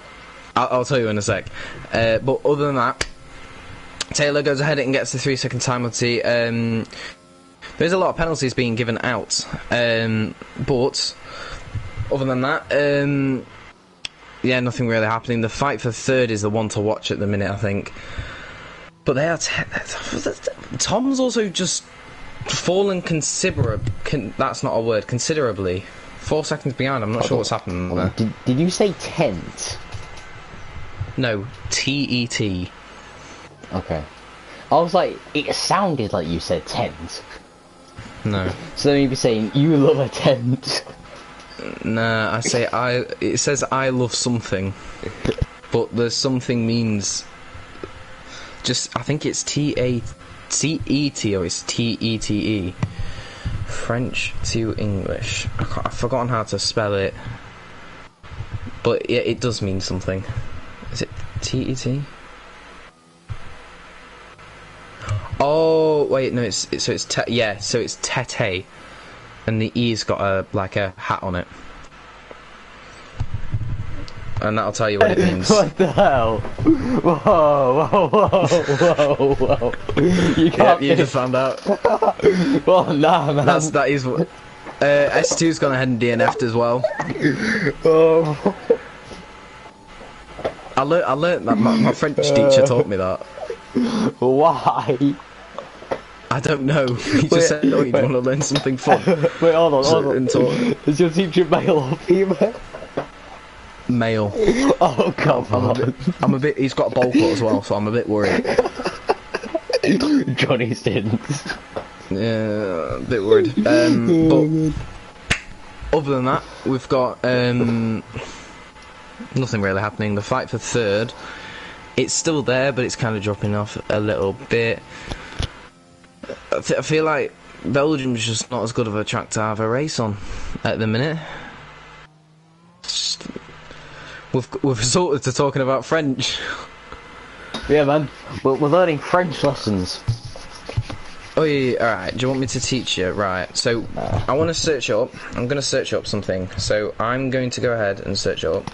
Speaker 2: I'll tell you in a sec. But other than that, Taylor goes ahead and gets the 3-second time penalty. There's a lot of penalties being given out, but other than that, yeah, nothing really happening. The fight for third is the one to watch at the minute, I think. But they are Tom's also just fallen that's not a word. Considerably, 4 seconds behind. I'm not sure what's happening there.
Speaker 3: Did you say tent?
Speaker 2: No, TET.
Speaker 3: Okay. I was like, it sounded like you said tent.
Speaker 2: No.
Speaker 3: So then you'd be saying, you love a tent.
Speaker 2: Nah, it says I love something. But the something means just, I think it's T-A-T-E-T or it's T-E-T-E. French to English. I've forgotten how to spell it. But yeah, it does mean something. Is it T-E-T? Oh wait, no, so it's tete, and the E's got a hat on it, and that'll tell you what it means.
Speaker 3: What the hell? Whoa! You can't.
Speaker 2: You just found out.
Speaker 3: Oh nah, man.
Speaker 2: That is what. S2's gone ahead and DNF'd as well.
Speaker 3: Oh.
Speaker 2: I learnt that. My French teacher taught me that.
Speaker 3: Why?
Speaker 2: I don't know. He just said, "Oh, you want to learn something fun?"
Speaker 3: Wait, hold on. Is your teacher male or female?
Speaker 2: Male.
Speaker 3: Oh, come on.
Speaker 2: I'm a bit. He's got a bowl cut as well, so I'm a bit worried.
Speaker 3: Johnny Sins.
Speaker 2: Yeah, a bit worried. But other than that, we've got nothing really happening. The fight for third, it's still there, but it's kind of dropping off a little bit. I feel like Belgium's just not as good of a track to have a race on at the minute. We've resorted to talking about French.
Speaker 3: Yeah, man. We're learning French lessons.
Speaker 2: Oh yeah, alright, do you want me to teach you? Right, so I want to search up, I'm going to search up something, so I'm going to go ahead and search up.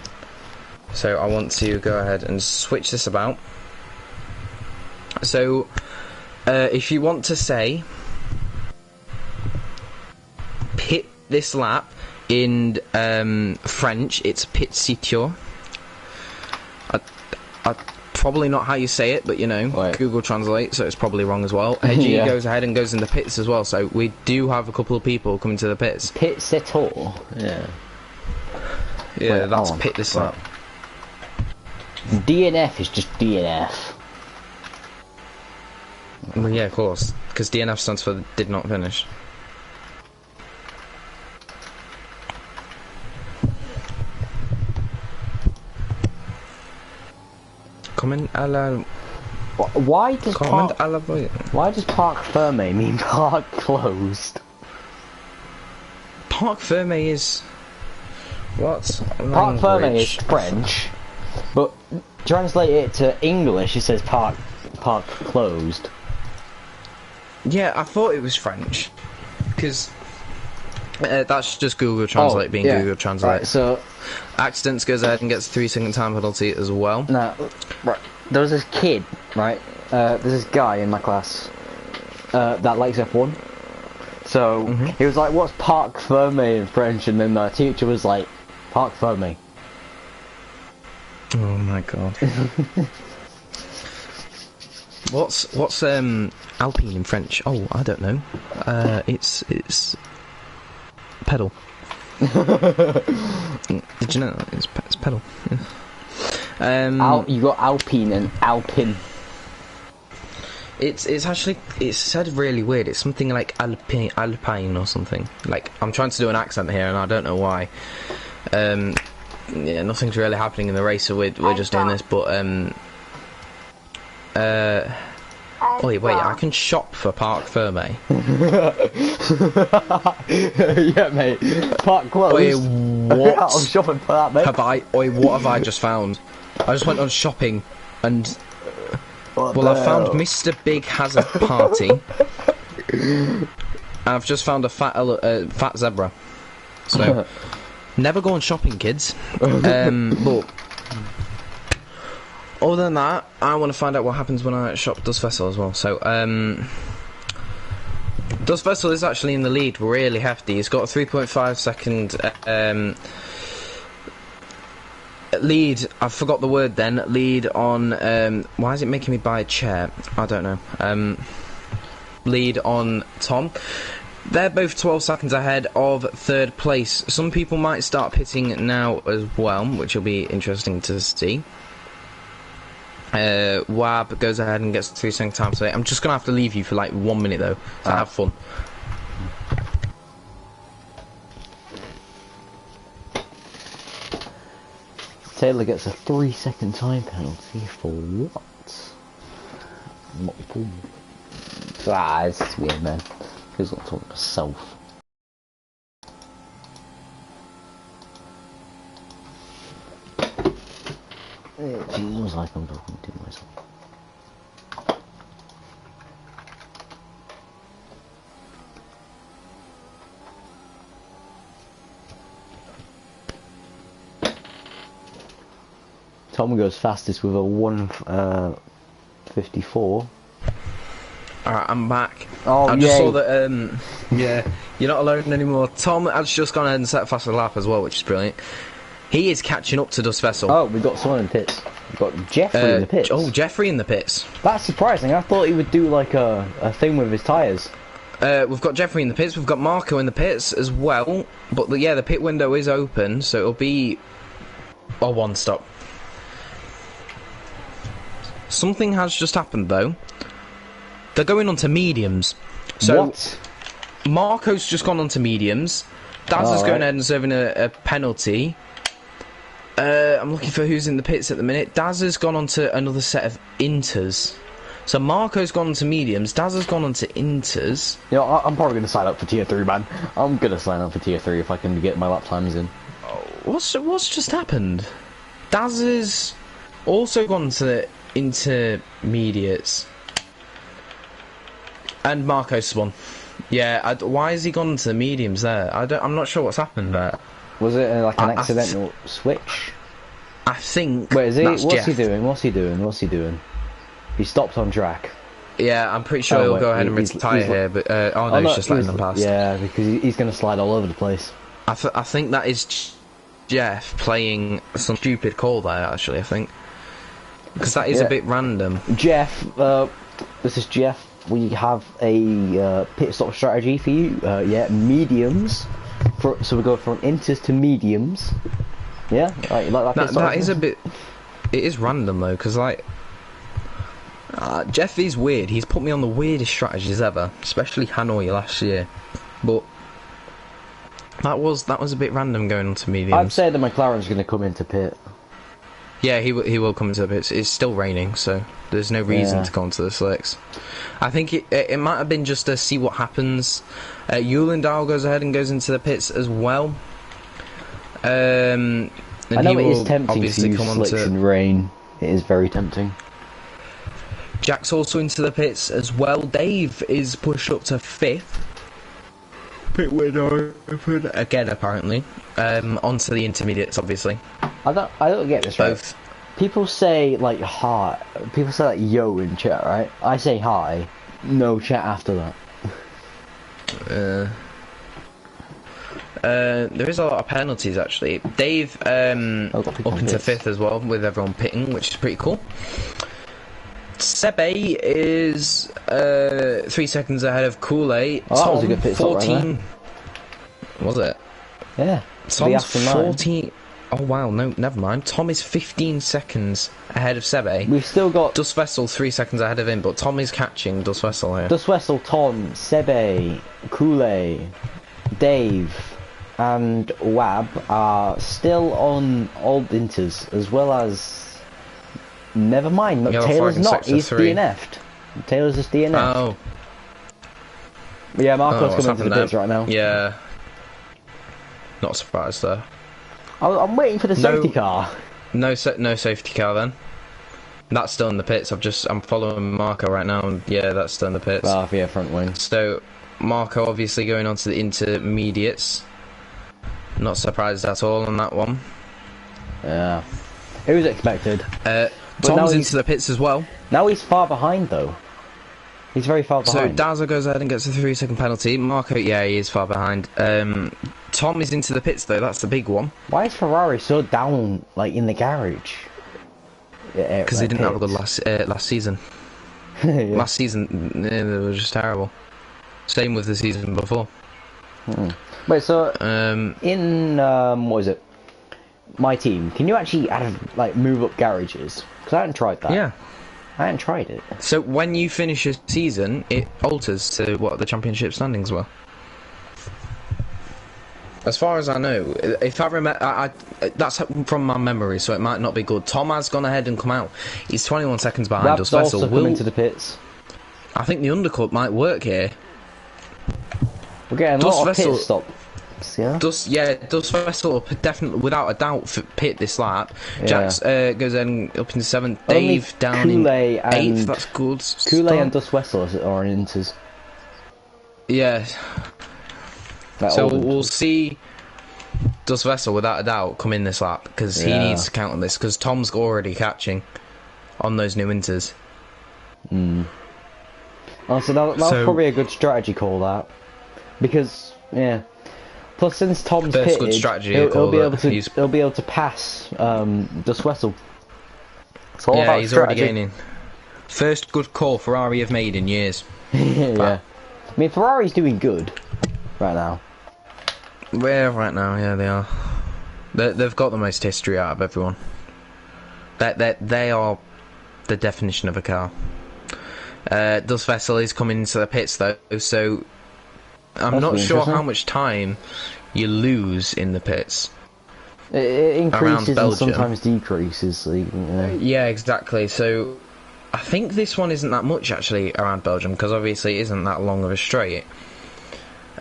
Speaker 2: So I want to go ahead and switch this about. So, if you want to say, pit this lap in French, it's pit sitio. Probably not how you say it, but you know,
Speaker 3: right.
Speaker 2: Google Translate, so it's probably wrong as well. Edgy
Speaker 3: Yeah.
Speaker 2: goes ahead and goes in the pits as well, so we do have a couple of people coming to the pits.
Speaker 3: Pit Setor. Yeah.
Speaker 2: Yeah,
Speaker 3: Wait,
Speaker 2: that's pit this lap.
Speaker 3: DNF is just DNF.
Speaker 2: Well, yeah, of course, because DNF stands for did not finish. Comment à la...
Speaker 3: Why does
Speaker 2: Comment
Speaker 3: park...
Speaker 2: à la...
Speaker 3: Why does parc fermé mean park closed?
Speaker 2: Parc fermé is... What?
Speaker 3: Parc fermé is
Speaker 2: Language?
Speaker 3: French, but translate it to English, it says park closed.
Speaker 2: Yeah, I thought it was French, because that's just Google Translate being Google Translate.
Speaker 3: Right, so
Speaker 2: Accidents goes ahead and gets a 3-second time penalty as well.
Speaker 3: now, right, there was this kid, right? There's this guy in my class that likes F1. So he was like, "What's parc fermé in French?" And then the teacher was like, "Parc fermé."
Speaker 2: Oh my god. What's Alpine in French? Oh, I don't know. It's pedal. Did you know it's pedal? Yeah.
Speaker 3: You got Alpine and Alpin.
Speaker 2: It's actually said really weird. It's something like Alpine or something. Like, I'm trying to do an accent here and I don't know why. Yeah, nothing's really happening in the race, so we're just doing this. But oh wait, I can shop for Parc Fermé.
Speaker 3: Yeah, mate. Park closed.
Speaker 2: Wait, what?
Speaker 3: I'm shopping for that, mate.
Speaker 2: What have I just found? I just went on shopping and I found Mr. Big has a party. And I've just found a fat zebra. So never go on shopping, kids. But other than that, I want to find out what happens when I shop Dust Vessel as well. So Dust Vessel is actually in the lead, really hefty. He's got a 3.5 second lead. I forgot the word then. Lead on why is it making me buy a chair? I don't know. Lead on Tom. They're both 12 seconds ahead of third place. Some people might start pitting now as well, which will be interesting to see. Wab goes ahead and gets a 3-second time today. I'm just gonna have to leave you for like 1 minute though, so have fun.
Speaker 3: Taylor gets a 3-second time penalty for what? This is weird, man. He's not talking to himself. It feels like I'm talking to myself. Tom goes fastest with a 1:54.
Speaker 2: Alright, I'm back.
Speaker 3: Oh,
Speaker 2: I just saw that, yeah, you're not alone anymore. Tom has just gone ahead and set a faster lap as well, which is brilliant. He is catching up to Dust Vessel.
Speaker 3: Oh, we've got someone in the pits. We've got Jeffrey in the pits.
Speaker 2: Oh, Jeffrey in the pits.
Speaker 3: That's surprising. I thought he would do like a thing with his tyres.
Speaker 2: We've got Jeffrey in the pits, we've got Marco in the pits as well. But yeah, the pit window is open, so it'll be a one stop. Something has just happened though. They're going on to mediums. So
Speaker 3: what?
Speaker 2: Marco's just gone on to mediums. Daz is going ahead and serving a penalty. I'm looking for who's in the pits at the minute. Daz has gone on to another set of inters. So Marco's gone on to mediums. Daz has gone on to inters.
Speaker 3: You know, I'm probably going to sign up for tier 3, man. I'm going to sign up for tier 3 if I can get my lap times in.
Speaker 2: What's just happened? Daz has also gone to intermediates. And Marco spun. Yeah, why has he gone to the mediums there? I'm not sure what's happened there.
Speaker 3: Was it like an accidental switch?
Speaker 2: I think.
Speaker 3: Wait, is he?
Speaker 2: That's
Speaker 3: What's
Speaker 2: Jeff.
Speaker 3: he doing? What's he doing? What's he doing? He stopped on track.
Speaker 2: Yeah, I'm pretty sure he'll go ahead and retire here, but he's just letting them pass.
Speaker 3: Yeah, because he's going to slide all over the place.
Speaker 2: I think that is Jeff playing some stupid call there, actually, I think. Because that is a bit random.
Speaker 3: Jeff, this is Jeff. We have a pit stop strategy for you. Mediums. So we go from inters to mediums. Yeah, like that.
Speaker 2: That is a bit. It is random though, because like Jeff is weird. He's put me on the weirdest strategies ever, especially Hanoi last year. But that was a bit random going on to mediums.
Speaker 3: I'd say the McLaren's going to come into pit.
Speaker 2: Yeah, he will come into the pits. It's still raining, so there's no reason to go into the slicks. I think it might have been just to see what happens. Eulendahl goes ahead and goes into the pits as well. And
Speaker 3: I know it is tempting to use slicks in rain. It is very tempting.
Speaker 2: Jack's also into the pits as well. Dave is pushed up to 5th. Pit window open again, apparently. Onto the intermediates, obviously.
Speaker 3: I don't get this right. People say like hi. People say like yo in chat, right? I say hi. No chat after that.
Speaker 2: There is a lot of penalties actually. Dave up into 5th as well, with everyone pitting, which is pretty cool. Sebe is 3 seconds ahead of Kool-Aid.
Speaker 3: Oh, that was a good pit stop,
Speaker 2: 14. Was it?
Speaker 3: Yeah.
Speaker 2: Tom's 14. Oh wow, no, never mind. Tom is 15 seconds ahead of Sebe.
Speaker 3: We've still got
Speaker 2: Dus Vessel 3 seconds ahead of him, but Tom is catching Dus Vessel here.
Speaker 3: Dus Vessel, Tom, Sebe, Kool-Aid, Dave, and Wab are still on old inters, as well as. Never mind, look, Taylor's not. He's DNF'd. Taylor's just DNF'd.
Speaker 2: Oh.
Speaker 3: Yeah, Marco's coming to the pits right now.
Speaker 2: Yeah. Not surprised though.
Speaker 3: I'm waiting for the safety car.
Speaker 2: No safety car then. That's still in the pits. I'm following Marco right now, and yeah, that's still in the pits.
Speaker 3: Oh, yeah, front wing.
Speaker 2: So Marco obviously going on to the intermediates. Not surprised at all on that one.
Speaker 3: Yeah, it was expected.
Speaker 2: Tom's into the pits as well.
Speaker 3: Now he's far behind though. He's very far behind.
Speaker 2: So Daza goes ahead and gets a 3-second penalty. Marco, yeah, he is far behind. Tom is into the pits though. That's the big one.
Speaker 3: Why is Ferrari so down, like in the garage?
Speaker 2: Because they didn't have a good last season.
Speaker 3: Yeah.
Speaker 2: Last season, they were just terrible. Same with the season before.
Speaker 3: Wait, so in what is it? My team. Can you actually move up garages? Because I haven't tried that.
Speaker 2: Yeah.
Speaker 3: I haven't tried it.
Speaker 2: So when you finish a season, it alters to what the championship standings were. As far as I know, if I remember, that's from my memory, so it might not be good. Tom has gone ahead and come out. He's 21 seconds behind Dus Vessel.
Speaker 3: Also come into the pits.
Speaker 2: I think the undercut might work here.
Speaker 3: We're getting a lot of pit stops. Yeah. Dus Vessel definitely, without a doubt, pit this lap. Yeah. Jax goes in up into 7th. Dave down Kool-Aid
Speaker 2: in 8th. That's good.
Speaker 3: Kool-Aid and Dus Vessel are in inters.
Speaker 2: Yeah. So we'll see Dus Vessel without a doubt come in this lap, because he needs to count on this, because Tom's already catching on those new inters.
Speaker 3: Oh, so that was probably a good strategy call, that, because plus since Tom's pitted,
Speaker 2: good strategy
Speaker 3: he'll be able to pass Dus Vessel.
Speaker 2: Yeah, he's already gaining. First good call Ferrari have made in years.
Speaker 3: Yeah, I mean Ferrari's doing good right now.
Speaker 2: Well, right now, yeah, they are. They've got the most history out of everyone. They are the definition of a car. Dus Vessel is coming into the pits though, so I'm not sure how much time you lose in the pits.
Speaker 3: It increases and sometimes decreases. So
Speaker 2: yeah, exactly. So I think this one isn't that much actually around Belgium, because obviously it isn't that long of a straight.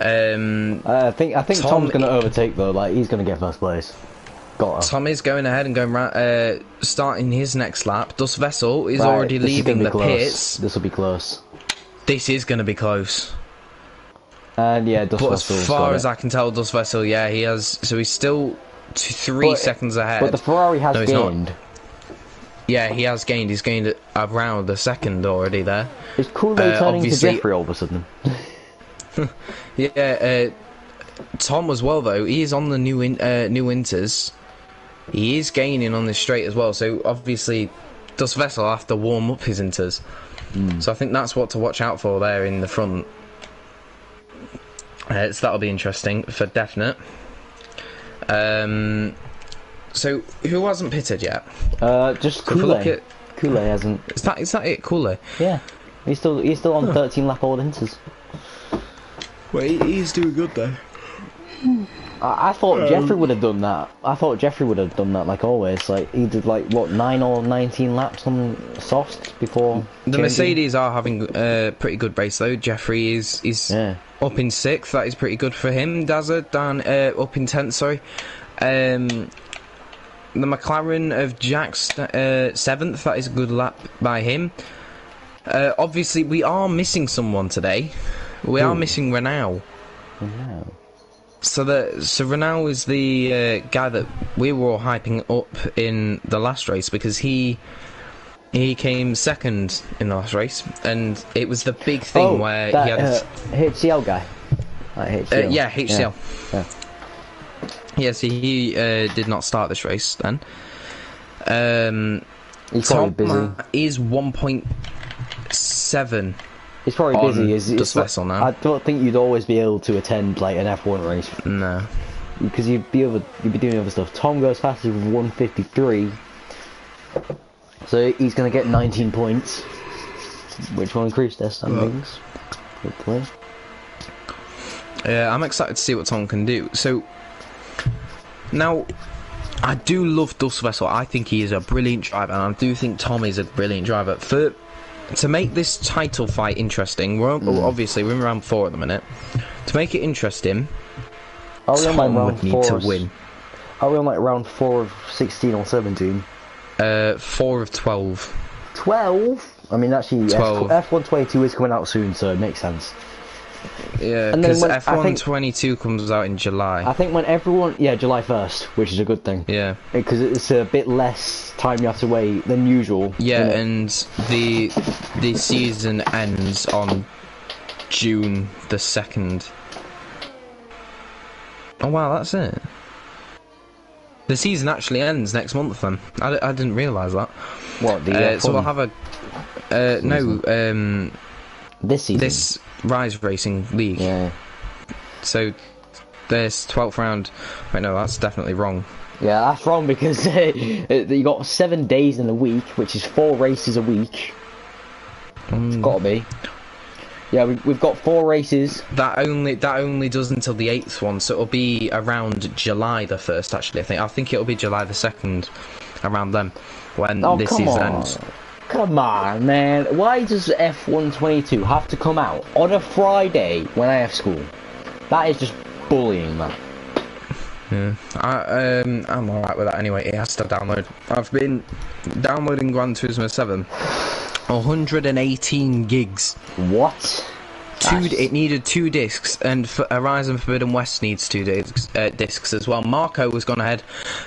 Speaker 3: I think Tom's going to overtake though. Like he's going to get first place.
Speaker 2: Tom is going ahead and going round, starting his next lap. Dust Vessel is already leaving the pits.
Speaker 3: This will be close.
Speaker 2: This is going to be close.
Speaker 3: And yeah, Dust
Speaker 2: But
Speaker 3: Vessel's
Speaker 2: as far
Speaker 3: got
Speaker 2: as
Speaker 3: it.
Speaker 2: I can tell, Dust Vessel, yeah, he has. So he's still 3 seconds ahead.
Speaker 3: But the Ferrari has gained.
Speaker 2: Not. Yeah, he has gained. He's gained around a second already there.
Speaker 3: Is Kool-Aid turning to Jeffrey all of a sudden?
Speaker 2: Yeah, Tom as well though. He is on the new Inters. He is gaining on this straight as well. So obviously, Dust Vessel will have to warm up his Inters. So I think that's what to watch out for there in the front. So that'll be interesting for definite. So who hasn't pitted yet?
Speaker 3: Just
Speaker 2: So if we look
Speaker 3: Kool-Aid.
Speaker 2: at,
Speaker 3: Kool-Aid hasn't.
Speaker 2: is that it? Kool-Aid.
Speaker 3: Yeah, he's still on 13 lap old Inters.
Speaker 2: Well, he's doing good though.
Speaker 3: I thought Jeffrey would have done that. I thought Jeffrey would have done that like always. Like he did like what 9 or 19 laps on softs before.
Speaker 2: The
Speaker 3: changing.
Speaker 2: Mercedes are having a pretty good race though. Jeffrey is up in 6th. That is pretty good for him. Dazza down up in 10th. Sorry. The McLaren of Jack's 7th. That is a good lap by him. Obviously, we are missing someone today. We are missing Renault.
Speaker 3: Wow.
Speaker 2: So Renault is the guy that we were all hyping up in the last race because he came second in the last race, and it was the big thing where
Speaker 3: that,
Speaker 2: he had
Speaker 3: HCL guy. HCL.
Speaker 2: yeah, HCL.
Speaker 3: Yeah.
Speaker 2: Yeah, so he did not start this race then.
Speaker 3: He's probably
Speaker 2: Tom
Speaker 3: busy.
Speaker 2: is 1.7.
Speaker 3: He's probably busy.
Speaker 2: Dust Vessel now.
Speaker 3: I don't think you'd always be able to attend like an F1 race
Speaker 2: No.
Speaker 3: because you'd be doing other stuff. Tom goes fastest with 153, so he's going to get 19 points, which will increase their standings. Hopefully.
Speaker 2: I'm excited to see what Tom can do. So now, I do love Dust Vessel. I think he is a brilliant driver, and I do think Tom is a brilliant driver. To make this title fight interesting, obviously we're in round 4 at the minute. To make it interesting, Tom would need to win.
Speaker 3: Are we on like round 4 of 16 or 17?
Speaker 2: 4 of 12.
Speaker 3: 12? I mean, actually,
Speaker 2: 12.
Speaker 3: F1 22 is coming out soon, so it makes sense.
Speaker 2: Yeah,
Speaker 3: And then
Speaker 2: because
Speaker 3: when-
Speaker 2: F1 22 comes out in July.
Speaker 3: I think when everyone... Yeah, July 1st, which is a good thing.
Speaker 2: Yeah.
Speaker 3: Because it's a bit less time you have to wait than usual.
Speaker 2: Yeah,
Speaker 3: isn't it?
Speaker 2: and the season ends on June the 2nd. Oh wow, that's it. The season actually ends next month then. I didn't realise that.
Speaker 3: What, the
Speaker 2: so we'll have a...
Speaker 3: this season?
Speaker 2: This Rise Racing League.
Speaker 3: Yeah.
Speaker 2: So this 12th round... Wait, no, that's definitely wrong.
Speaker 3: Yeah, that's wrong because you got 7 days in a week, which is 4 races a week. It's gotta be. Yeah, we've got 4 races.
Speaker 2: That only does until the 8th one, so it'll be around July the 1st. Actually, I think it'll be July the 2nd, around then, when this season ends.
Speaker 3: Come on, man. Why does F1 22 have to come out on a Friday when I have school? That is just bullying, man.
Speaker 2: Yeah, I'm alright with that anyway. It has to download. I've been downloading Gran Turismo 7. 118 gigs.
Speaker 3: What?
Speaker 2: It needed 2 discs, and Horizon Forbidden West needs 2 discs as well. Marco has gone ahead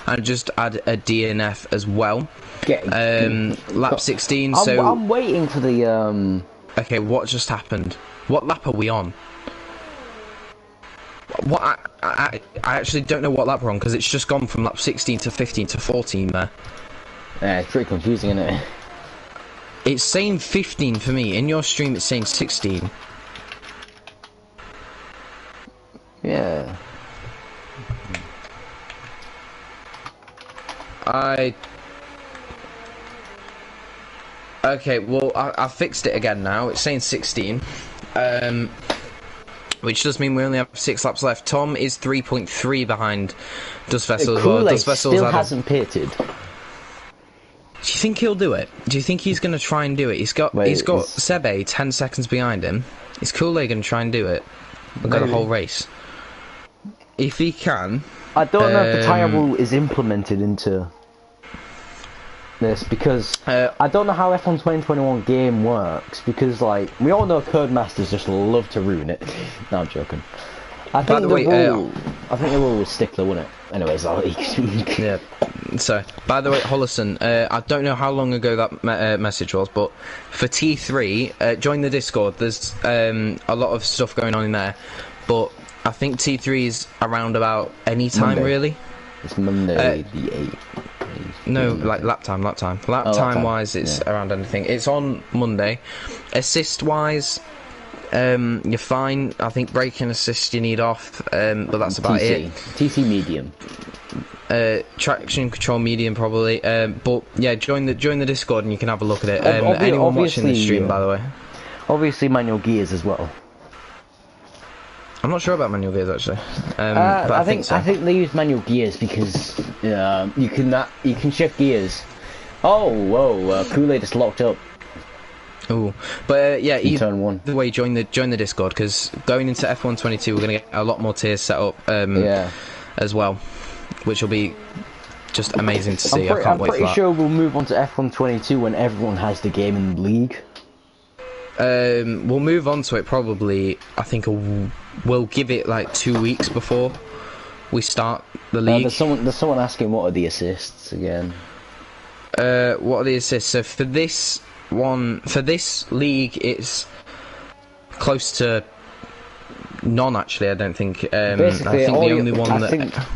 Speaker 2: and just add a DNF as well. Lap 16.
Speaker 3: I'm waiting for the
Speaker 2: Okay, what just happened? What lap are we on? What I actually don't know what lap we're on because it's just gone from lap 16 to 15 to 14 there.
Speaker 3: Yeah, it's pretty confusing, isn't it?
Speaker 2: It's saying 15 for me. In your stream, it's saying 16.
Speaker 3: Yeah.
Speaker 2: Okay, well, I fixed it again now. It's saying 16. Which does mean we only have 6 laps left. Tom is 3.3 behind Dust Vessel as well. Dust Vessel
Speaker 3: still hasn't pitted.
Speaker 2: Do you think he'll do it? Do you think he's going to try and do it? He's got Sebe 10 seconds behind him. Is Kool-Aid going to try and do it? We've got the whole race. If he can,
Speaker 3: I don't know if the tyre rule is implemented into this because I don't know how F1 2021 game works because like we all know Codemasters just love to ruin it. No, I'm joking. I think the rule was stickler, wasn't it? Anyways,
Speaker 2: yeah. So, by the way, Hollison, I don't know how long ago that message was, but for T3, join the Discord. There's a lot of stuff going on in there, but I think T3 is around about any time,
Speaker 3: Monday.
Speaker 2: really.
Speaker 3: It's Monday the 8th.
Speaker 2: No, like lap time. Lap time wise, it's around anything. It's on Monday. Assist wise, you're fine. I think braking assist you need off, but that's about it.
Speaker 3: TC medium.
Speaker 2: Traction control medium probably. But yeah, join the Discord and you can have a look at it. Anyone watching the stream, by the way.
Speaker 3: Obviously, manual gears as well.
Speaker 2: I'm not sure about manual gears actually, but I think so.
Speaker 3: I think they use manual gears because you can shift gears. Oh, whoa! Kool-Aid just locked up.
Speaker 2: Ooh, but yeah,
Speaker 3: turn one.
Speaker 2: Either way, join the Discord because going into F1 22, we're gonna get a lot more tiers set up. As well, which will be just amazing to see. I can't wait for that.
Speaker 3: I'm pretty sure we'll move on to F1 22 when everyone has the game in the league.
Speaker 2: We'll move on to it probably. I think we'll give it like 2 weeks before we start the league.
Speaker 3: There's someone asking what are the assists again.
Speaker 2: What are the assists? So for this league, it's close to none. Actually, I don't think.
Speaker 3: Basically,
Speaker 2: I think the only one that.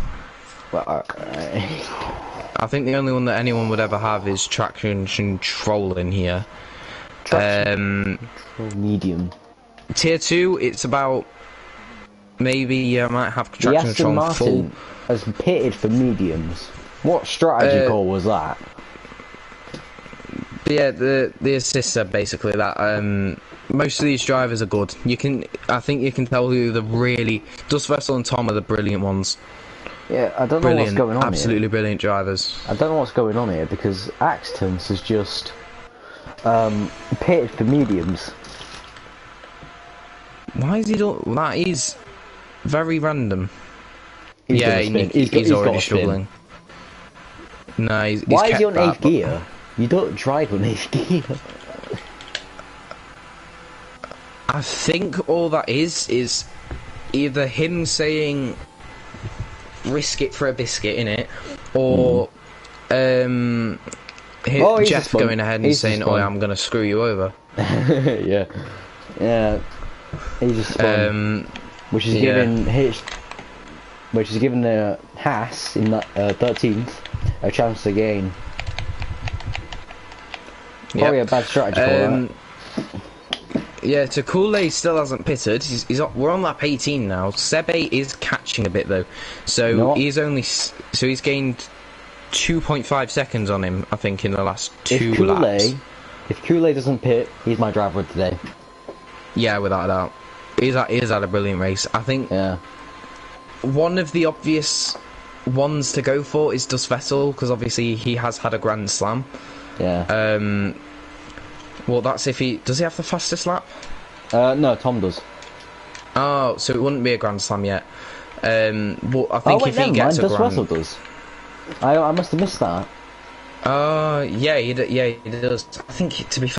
Speaker 3: I
Speaker 2: think the only one that anyone would ever have is traction control in here.
Speaker 3: Traction control medium.
Speaker 2: Tier 2, it's about maybe I might have traction control
Speaker 3: Martin
Speaker 2: full.
Speaker 3: Has pitted for mediums. What strategy call was that?
Speaker 2: Yeah, the assists are basically that. Most of these drivers are good. I think you can tell who the really Dust Vessel and Tom are the brilliant ones.
Speaker 3: Yeah, I don't know what's going on here.
Speaker 2: Absolutely brilliant drivers.
Speaker 3: I don't know what's going on here because Axtons has just pitted for mediums.
Speaker 2: Why is he doing that? Is very random.
Speaker 3: He's
Speaker 2: already struggling. No, he's
Speaker 3: why is he on 8th gear? You don't drive on 8th gear.
Speaker 2: I think all that is either him saying risk it for a biscuit in it, or Jeff going ahead and saying, "Oh, I'm gonna screw you over."
Speaker 3: yeah. He's just fun. Which is giving Haas in that 13th a chance to gain. Probably a bad strategy for that.
Speaker 2: Yeah, so Kool-Aid still hasn't pitted. We're on lap 18 now. Sebe is catching a bit though, so he's gained 2.5 seconds on him, I think, in the last two laps.
Speaker 3: If Kool-Aid doesn't pit, he's my driver of today. Yeah,
Speaker 2: without a doubt. He's had a brilliant race. I think one of the obvious ones to go for is Dust Vessel, because obviously he has had a Grand Slam.
Speaker 3: Yeah.
Speaker 2: Well, that's if he... Does he have the fastest lap?
Speaker 3: No, Tom does.
Speaker 2: Oh, so it wouldn't be a Grand Slam yet. But I think if he gets a
Speaker 3: Dust
Speaker 2: Grand...
Speaker 3: Vessel does. I must have missed that.
Speaker 2: Yeah, he does. I think, to be fair,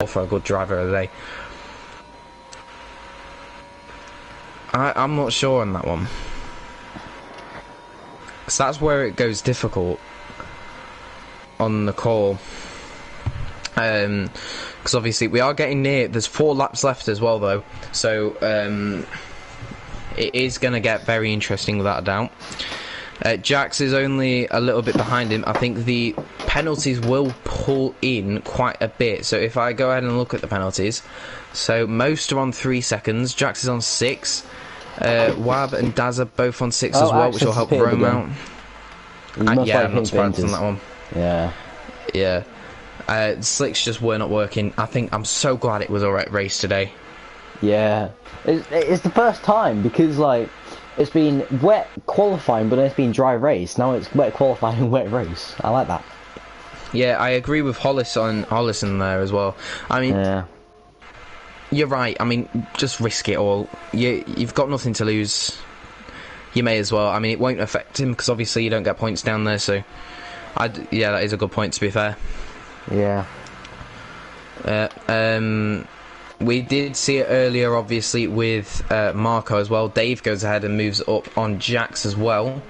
Speaker 2: for a good driver of the day. I'm not sure on that one. So that's where it goes difficult on the call. Because obviously we are getting near. There's 4 laps left as well, though. So it is going to get very interesting without a doubt. Jax is only a little bit behind him. I think the penalties will pull in quite a bit. So if I go ahead and look at the penalties, so most are on 3 seconds. Jax is on 6. Wab and Daz are both on 6 as well, which will help Rome out. Yeah, I'm not surprised on that one.
Speaker 3: Yeah.
Speaker 2: Slicks just were not working. I think I'm so glad it was a wet race today.
Speaker 3: Yeah. It's the first time because, like, it's been wet qualifying, but then it's been dry race. Now it's wet qualifying and wet race. I like that.
Speaker 2: Yeah, I agree with Hollison there as well. I mean, you're right. I mean, just risk it all. You've got nothing to lose. you may as well. I mean, it won't affect him because obviously you don't get points down there. So, yeah, that is a good point to be fair.
Speaker 3: Yeah.
Speaker 2: We did see it earlier, obviously, with Marco as well. Dave goes ahead and moves up on Jax as well.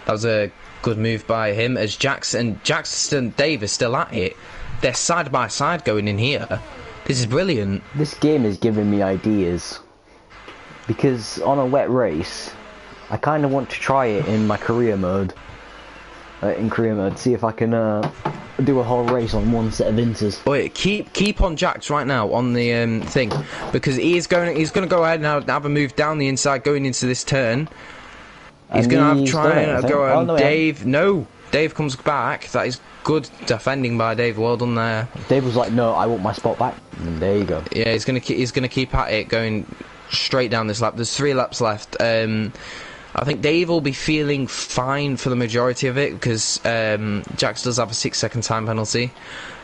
Speaker 2: That was a good move by him, as Jax and Dave are still at it. They're side by side going in here. This is brilliant.
Speaker 3: This game is giving me ideas. Because on a wet race, I kind of want to try it in my career mode. See if I can do a whole race on one set of inters.
Speaker 2: Wait, keep on Jax right now on the thing, because he's going to go ahead and have a move down the inside going into this turn. He's going to try and go Dave. No, Dave comes back. That is good defending by Dave. Well done there.
Speaker 3: Dave was like, "No, I want my spot back." And there you go.
Speaker 2: Yeah, he's going to keep at it, going straight down this lap. There's 3 laps left. I think Dave will be feeling fine for the majority of it because Jax does have a 6-second time penalty.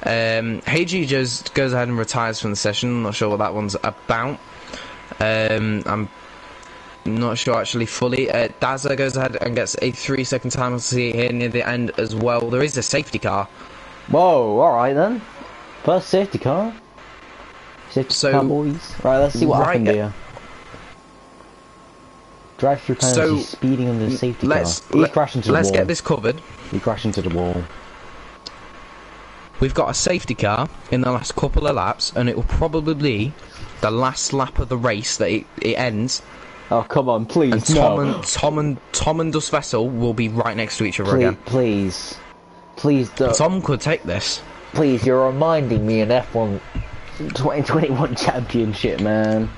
Speaker 2: Heiji just goes ahead and retires from the session. I'm not sure what that one's about. I'm not sure actually fully. Dazza goes ahead and gets a 3-second time penalty here near the end as well. There is a safety car.
Speaker 3: Whoa, alright then. First safety car. Safety car, boys. Right, let's see what happened here. Drive-through penalty, speeding under the safety car. He's crashed into the wall.
Speaker 2: Let's get this covered.
Speaker 3: He crashed into the wall.
Speaker 2: We've got a safety car in the last couple of laps, and it will probably be the last lap of the race that it ends.
Speaker 3: Oh, come on, please,
Speaker 2: and Tom and Dust Vessel will be right next to each other again.
Speaker 3: Please don't.
Speaker 2: Tom could take this.
Speaker 3: Please, you're reminding me an F1 2021 championship, man.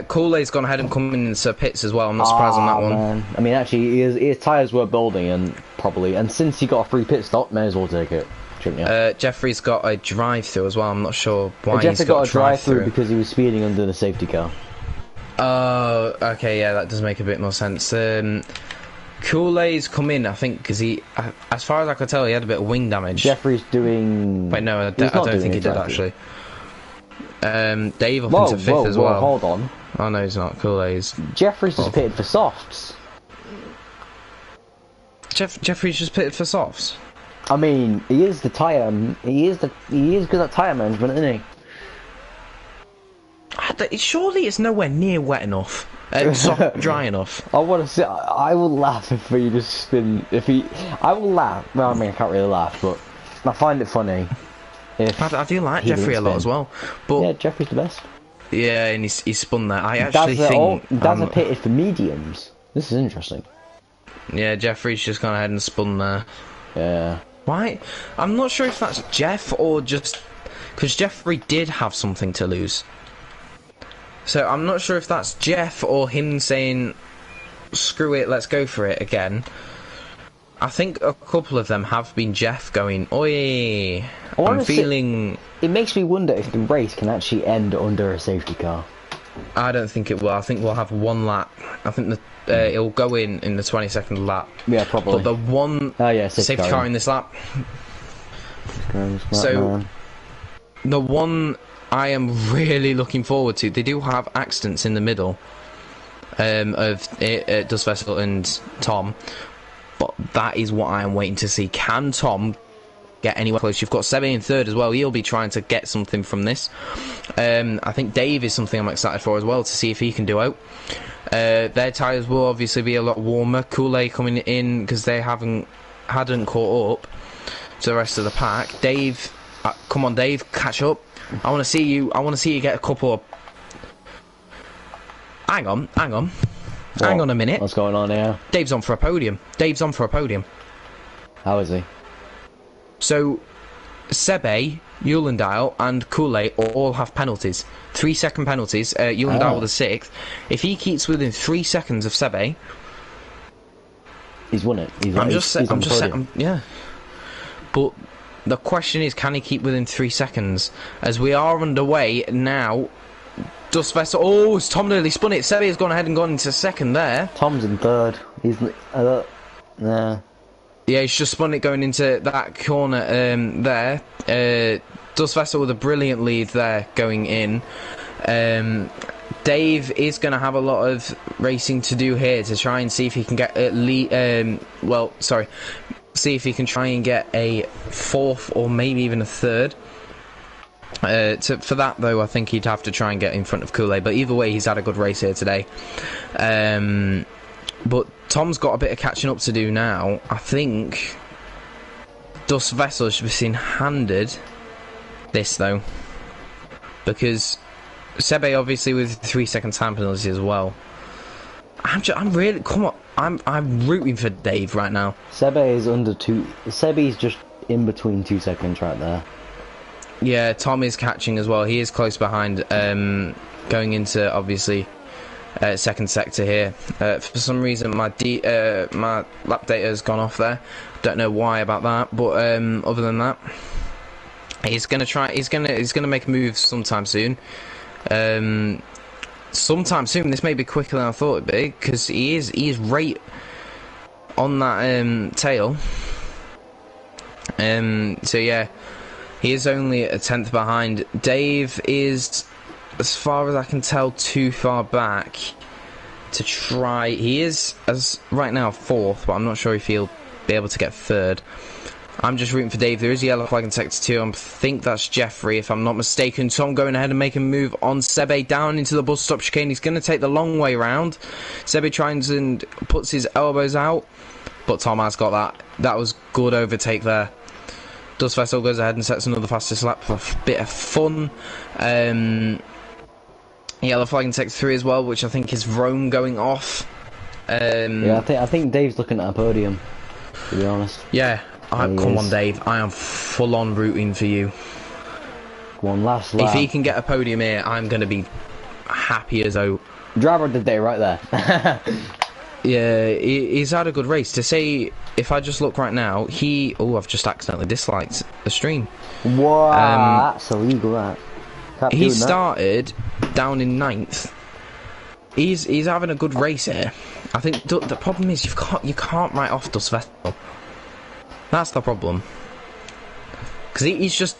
Speaker 2: Kool-Aid's gone ahead and come into pits as well. I'm not surprised on that one. Man.
Speaker 3: I mean, actually, his tyres were building, and since he got a free pit stop, may as well take it, shouldn't you?
Speaker 2: Jeffrey's got a drive-through as well. I'm not sure why
Speaker 3: Jeffrey got a drive-through because he was speeding under the safety car.
Speaker 2: Oh, okay, yeah, that does make a bit more sense. Kool-Aid's come in, I think, because he, as far as I could tell, he had a bit of wing damage.
Speaker 3: Jeffrey's doing...
Speaker 2: Wait, no, I don't think he did, actually. Dave up into 5th as well.
Speaker 3: Hold on.
Speaker 2: Oh no, he's not. Kool-Aid's.
Speaker 3: Jeffrey's just pitted for softs.
Speaker 2: Jeffrey's just pitted for softs.
Speaker 3: I mean, he is the tyre. He is good at tyre management, isn't he?
Speaker 2: Surely it's nowhere near wet enough. Dry enough.
Speaker 3: I want to say I will laugh if he just spin. I will laugh. Well, I mean, I can't really laugh, but I find it funny.
Speaker 2: I do like Jeffrey a lot as well, but
Speaker 3: yeah, Jeffrey's the best.
Speaker 2: Yeah, and he spun there. I actually think
Speaker 3: Dazza pitted for mediums. This is interesting.
Speaker 2: Yeah, Jeffrey's just gone ahead and spun there.
Speaker 3: Yeah.
Speaker 2: Why? I'm not sure if that's Jeff or just because Jeffrey did have something to lose. So I'm not sure if that's Jeff or him saying, "Screw it, let's go for it again." I think a couple of them have been Jeff going, "Oi, I'm feeling..."
Speaker 3: It makes me wonder if the race can actually end under a safety car.
Speaker 2: I don't think it will. I think we'll have one lap. I think it'll go in the 22nd lap.
Speaker 3: Yeah, probably.
Speaker 2: But the one safety car in this lap. So, the one I am really looking forward to, they do have accidents in the middle of Dust Vessel and Tom. But that is what I am waiting to see. Can Tom get anywhere close? You've got Sebe in 3rd as well. He'll be trying to get something from this. I think Dave is something I'm excited for as well, to see if he can do out. Their tyres will obviously be a lot warmer. Kool-Aid coming in because they hadn't caught up to the rest of the pack. Dave, come on, Dave, catch up. I want to see you. I want to see you get a couple of... Hang on. Hang on a minute.
Speaker 3: What's going on here?
Speaker 2: Dave's on for a podium.
Speaker 3: How is he?
Speaker 2: So, Sebe, Yulendale, and Kool-Aid all have penalties. 3-second penalties. Yulendale with a 6th. If he keeps within 3 seconds of Sebe...
Speaker 3: He's won it.
Speaker 2: I'm just saying, yeah. But the question is, can he keep within 3 seconds? As we are underway now... Dust Vessel. Oh, Tom nearly spun it. Sebe has gone ahead and gone into 2nd there.
Speaker 3: Tom's in 3rd. He's nah.
Speaker 2: Yeah, he's just spun it going into that corner there. Dust Vessel with a brilliant lead there going in. Dave is going to have a lot of racing to do here to try and see if he can get at least, see if he can try and get a 4th or maybe even a 3rd. For that though, I think he'd have to try and get in front of Kool-Aid, but either way, he's had a good race here today. But Tom's got a bit of catching up to do now. I think Dust Vessel should be seen handed this though, because Sebe obviously with 3-second time penalty as well. I'm really, come on, I'm rooting for Dave right now.
Speaker 3: Sebe is under 2. Sebe's just in between 2 seconds right there.
Speaker 2: Yeah, Tom is catching as well. He is close behind, going into obviously second sector here. For some reason, my lap data has gone off there. Don't know why about that, but other than that, he's gonna try. He's gonna make a move sometime soon. Sometime soon. This may be quicker than I thought it'd be, because he is right on that tail. So yeah. He is only a 10th behind. Dave is, as far as I can tell, too far back to try. He is, as right now, 4th, but I'm not sure if he'll be able to get 3rd. I'm just rooting for Dave. There is a yellow flag in sector 2. I think that's Jeffrey, if I'm not mistaken. Tom going ahead and making a move on Sebe down into the bus stop chicane. He's going to take the long way round. Sebe tries and puts his elbows out, but Tom has got that. That was good overtake there. Dust Vessel goes ahead and sets another fastest lap for a bit of fun. Yellow flag in sector 3 as well, which I think is Rome going off.
Speaker 3: Yeah, I think Dave's looking at a podium, to be honest.
Speaker 2: Yeah, come on Dave, I am full on rooting for you.
Speaker 3: Come on, last lap.
Speaker 2: If he can get a podium here, I'm going to be happy as oh.
Speaker 3: Driver of the day right there.
Speaker 2: Yeah, he's had a good race. To say, if I just look right now, I've just accidentally disliked the stream.
Speaker 3: Wow, that's illegal, that.
Speaker 2: He started down in 9th. He's having a good race here. I think the problem is you can't write off Dust Vessel. That's the problem. Because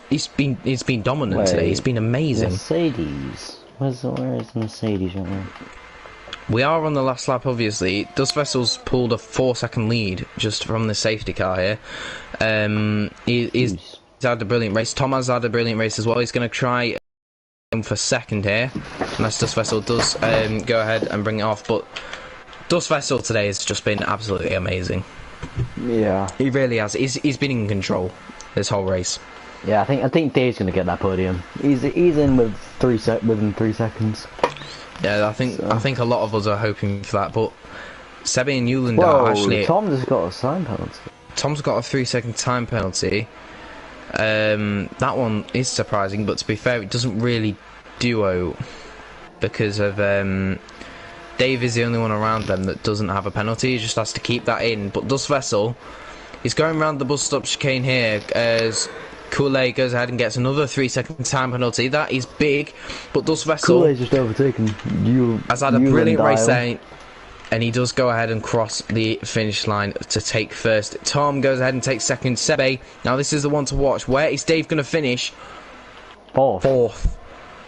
Speaker 2: he's been dominant today. He's been amazing.
Speaker 3: Mercedes. Where is Mercedes right now?
Speaker 2: We are on the last lap, obviously. Dust Vessel's pulled a 4-second lead just from the safety car here. He's had a brilliant race. Tom has had a brilliant race as well. He's going to try for 2nd here, unless Dust Vessel does go ahead and bring it off. But Dust Vessel today has just been absolutely amazing.
Speaker 3: Yeah,
Speaker 2: he really has. He's been in control this whole race.
Speaker 3: Yeah, I think Dave's going to get that podium. He's in with within 3 seconds.
Speaker 2: Yeah, I think a lot of us are hoping for that, but Sebe and Newland are actually...
Speaker 3: Tom just got a time penalty.
Speaker 2: Tom's got a 3-second time penalty. That one is surprising, but to be fair, it doesn't really duo, because of Dave is the only one around them that doesn't have a penalty. He just has to keep that in. But Dust Vessel, he's going around the bus stop chicane here as Kool-Aid goes ahead and gets another 3-second time penalty. That is big, but Dust Vessel
Speaker 3: Kool-Aid's just overtaken you.
Speaker 2: Has had a brilliant race there, and he does go ahead and cross the finish line to take 1st. Tom goes ahead and takes 2nd. Sebe, now this is the one to watch. Where is Dave going to finish? 4th.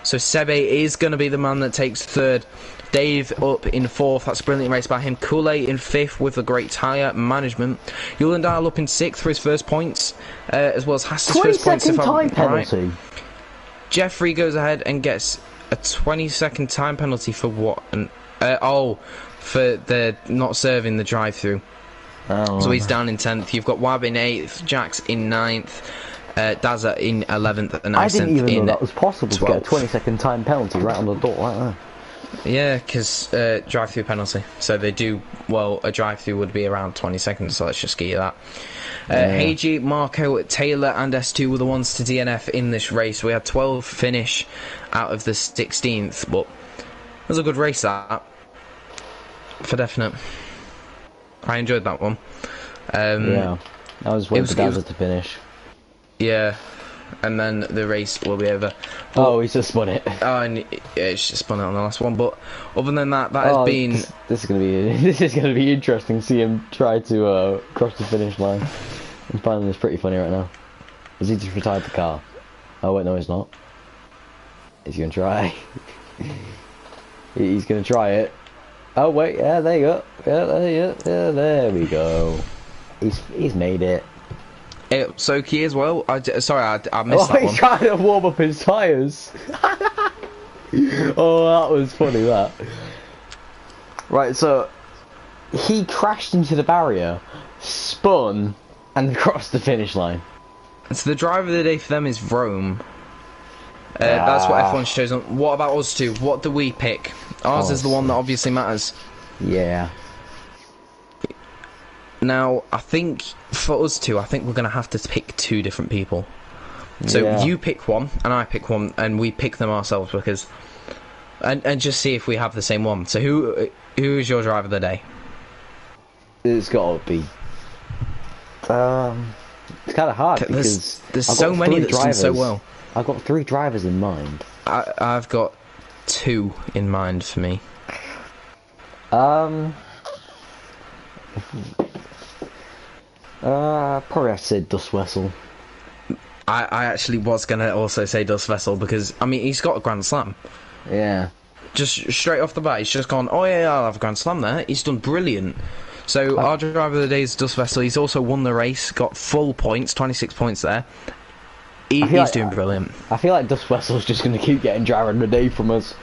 Speaker 2: So Sebe is going to be the man that takes 3rd. Dave up in 4th. That's a brilliant race by him. Kool-Aid in 5th with a great tyre management. Yulandale up in 6th for his first points, as well as Hass's first points.
Speaker 3: Time penalty.
Speaker 2: Right. Jeffrey goes ahead and gets a 20-second time penalty for what? For the not serving the drive-through.
Speaker 3: Oh.
Speaker 2: So he's down in 10th. You've got Wab in 8th, Jax in 9th, Dazza in 11th, and
Speaker 3: I didn't even know that was possible
Speaker 2: 12th.
Speaker 3: To get a 20-second time penalty right on the dot like that.
Speaker 2: Yeah, because drive-through penalty. So they do, well, a drive-through would be around 20 seconds, so let's just give you that. Heiji, Marco, Taylor and S2 were the ones to DNF in this race. We had 12 finish out of the 16th, but it was a good race, that. For definite. I enjoyed that one.
Speaker 3: Yeah, I was waiting for Dazza to finish.
Speaker 2: Yeah. And then the race will be over.
Speaker 3: But, he's just spun it.
Speaker 2: Oh, and it's just spun it on the last one. But other than that, has been.
Speaker 3: This is gonna be interesting. See him try to cross the finish line. I'm finding this pretty funny right now. Has he just retired the car? Oh wait, no, he's not. He's gonna try. He's gonna try it. Oh wait, yeah, there you go. Yeah, there we go. He's made it.
Speaker 2: Soki as well. Sorry, I missed that
Speaker 3: He's
Speaker 2: one.
Speaker 3: trying to warm up his tyres. Oh, that was funny, that. Right, so he crashed into the barrier, spun, and crossed the finish line.
Speaker 2: So the driver of the day for them is Rome. That's what F1's chosen. What about us two? What do we pick? Ours is the one that obviously matters.
Speaker 3: Yeah.
Speaker 2: Now, I think for us two, I think we're going to have to pick two different people. So you pick one, and I pick one, and we pick them ourselves because, and just see if we have the same one. So who is your driver of the day?
Speaker 3: It's got to be. It's kind of hard because
Speaker 2: there's so many that's done so well.
Speaker 3: I've got 3 drivers in mind.
Speaker 2: I've got 2 in mind for me.
Speaker 3: Probably have to say Dust Wessel.
Speaker 2: I actually was going to also say Dust Vessel because, I mean, he's got a Grand Slam.
Speaker 3: Yeah.
Speaker 2: Just straight off the bat, he's just gone, oh yeah, I'll have a Grand Slam there. He's done brilliant. So our driver of the day is Dust Vessel. He's also won the race, got full points, 26 points there. He's doing brilliant.
Speaker 3: I feel like Dust Vessel's just going to keep getting driver of the day from us.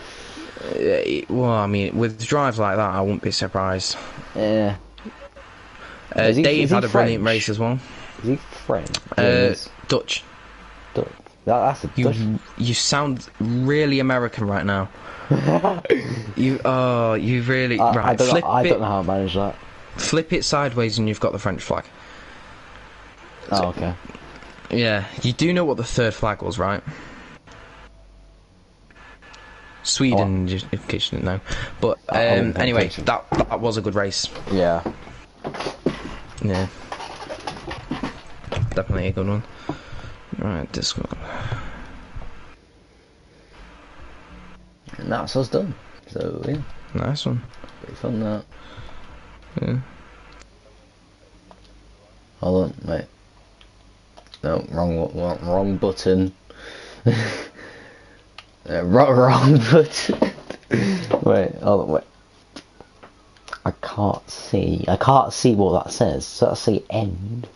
Speaker 2: Well, I mean, with drives like that, I wouldn't be surprised.
Speaker 3: Yeah.
Speaker 2: Dave had a brilliant race as well.
Speaker 3: Is he French?
Speaker 2: Dutch.
Speaker 3: That's a Dutch.
Speaker 2: You sound really American right now. you really right.
Speaker 3: I don't know how to manage that.
Speaker 2: Flip it sideways and you've got the French flag.
Speaker 3: Oh, okay.
Speaker 2: Yeah, you do know what the third flag was, right? Sweden, just in case you didn't know. But anyway, that was a good race.
Speaker 3: Yeah.
Speaker 2: Yeah. Definitely a good one. Right, this one.
Speaker 3: And that's us done. So yeah.
Speaker 2: Nice one.
Speaker 3: Pretty fun that.
Speaker 2: Yeah.
Speaker 3: Hold on, wait. No, wrong button. Wrong button. Wait, hold on, wait. I can't see what that says. So I say end.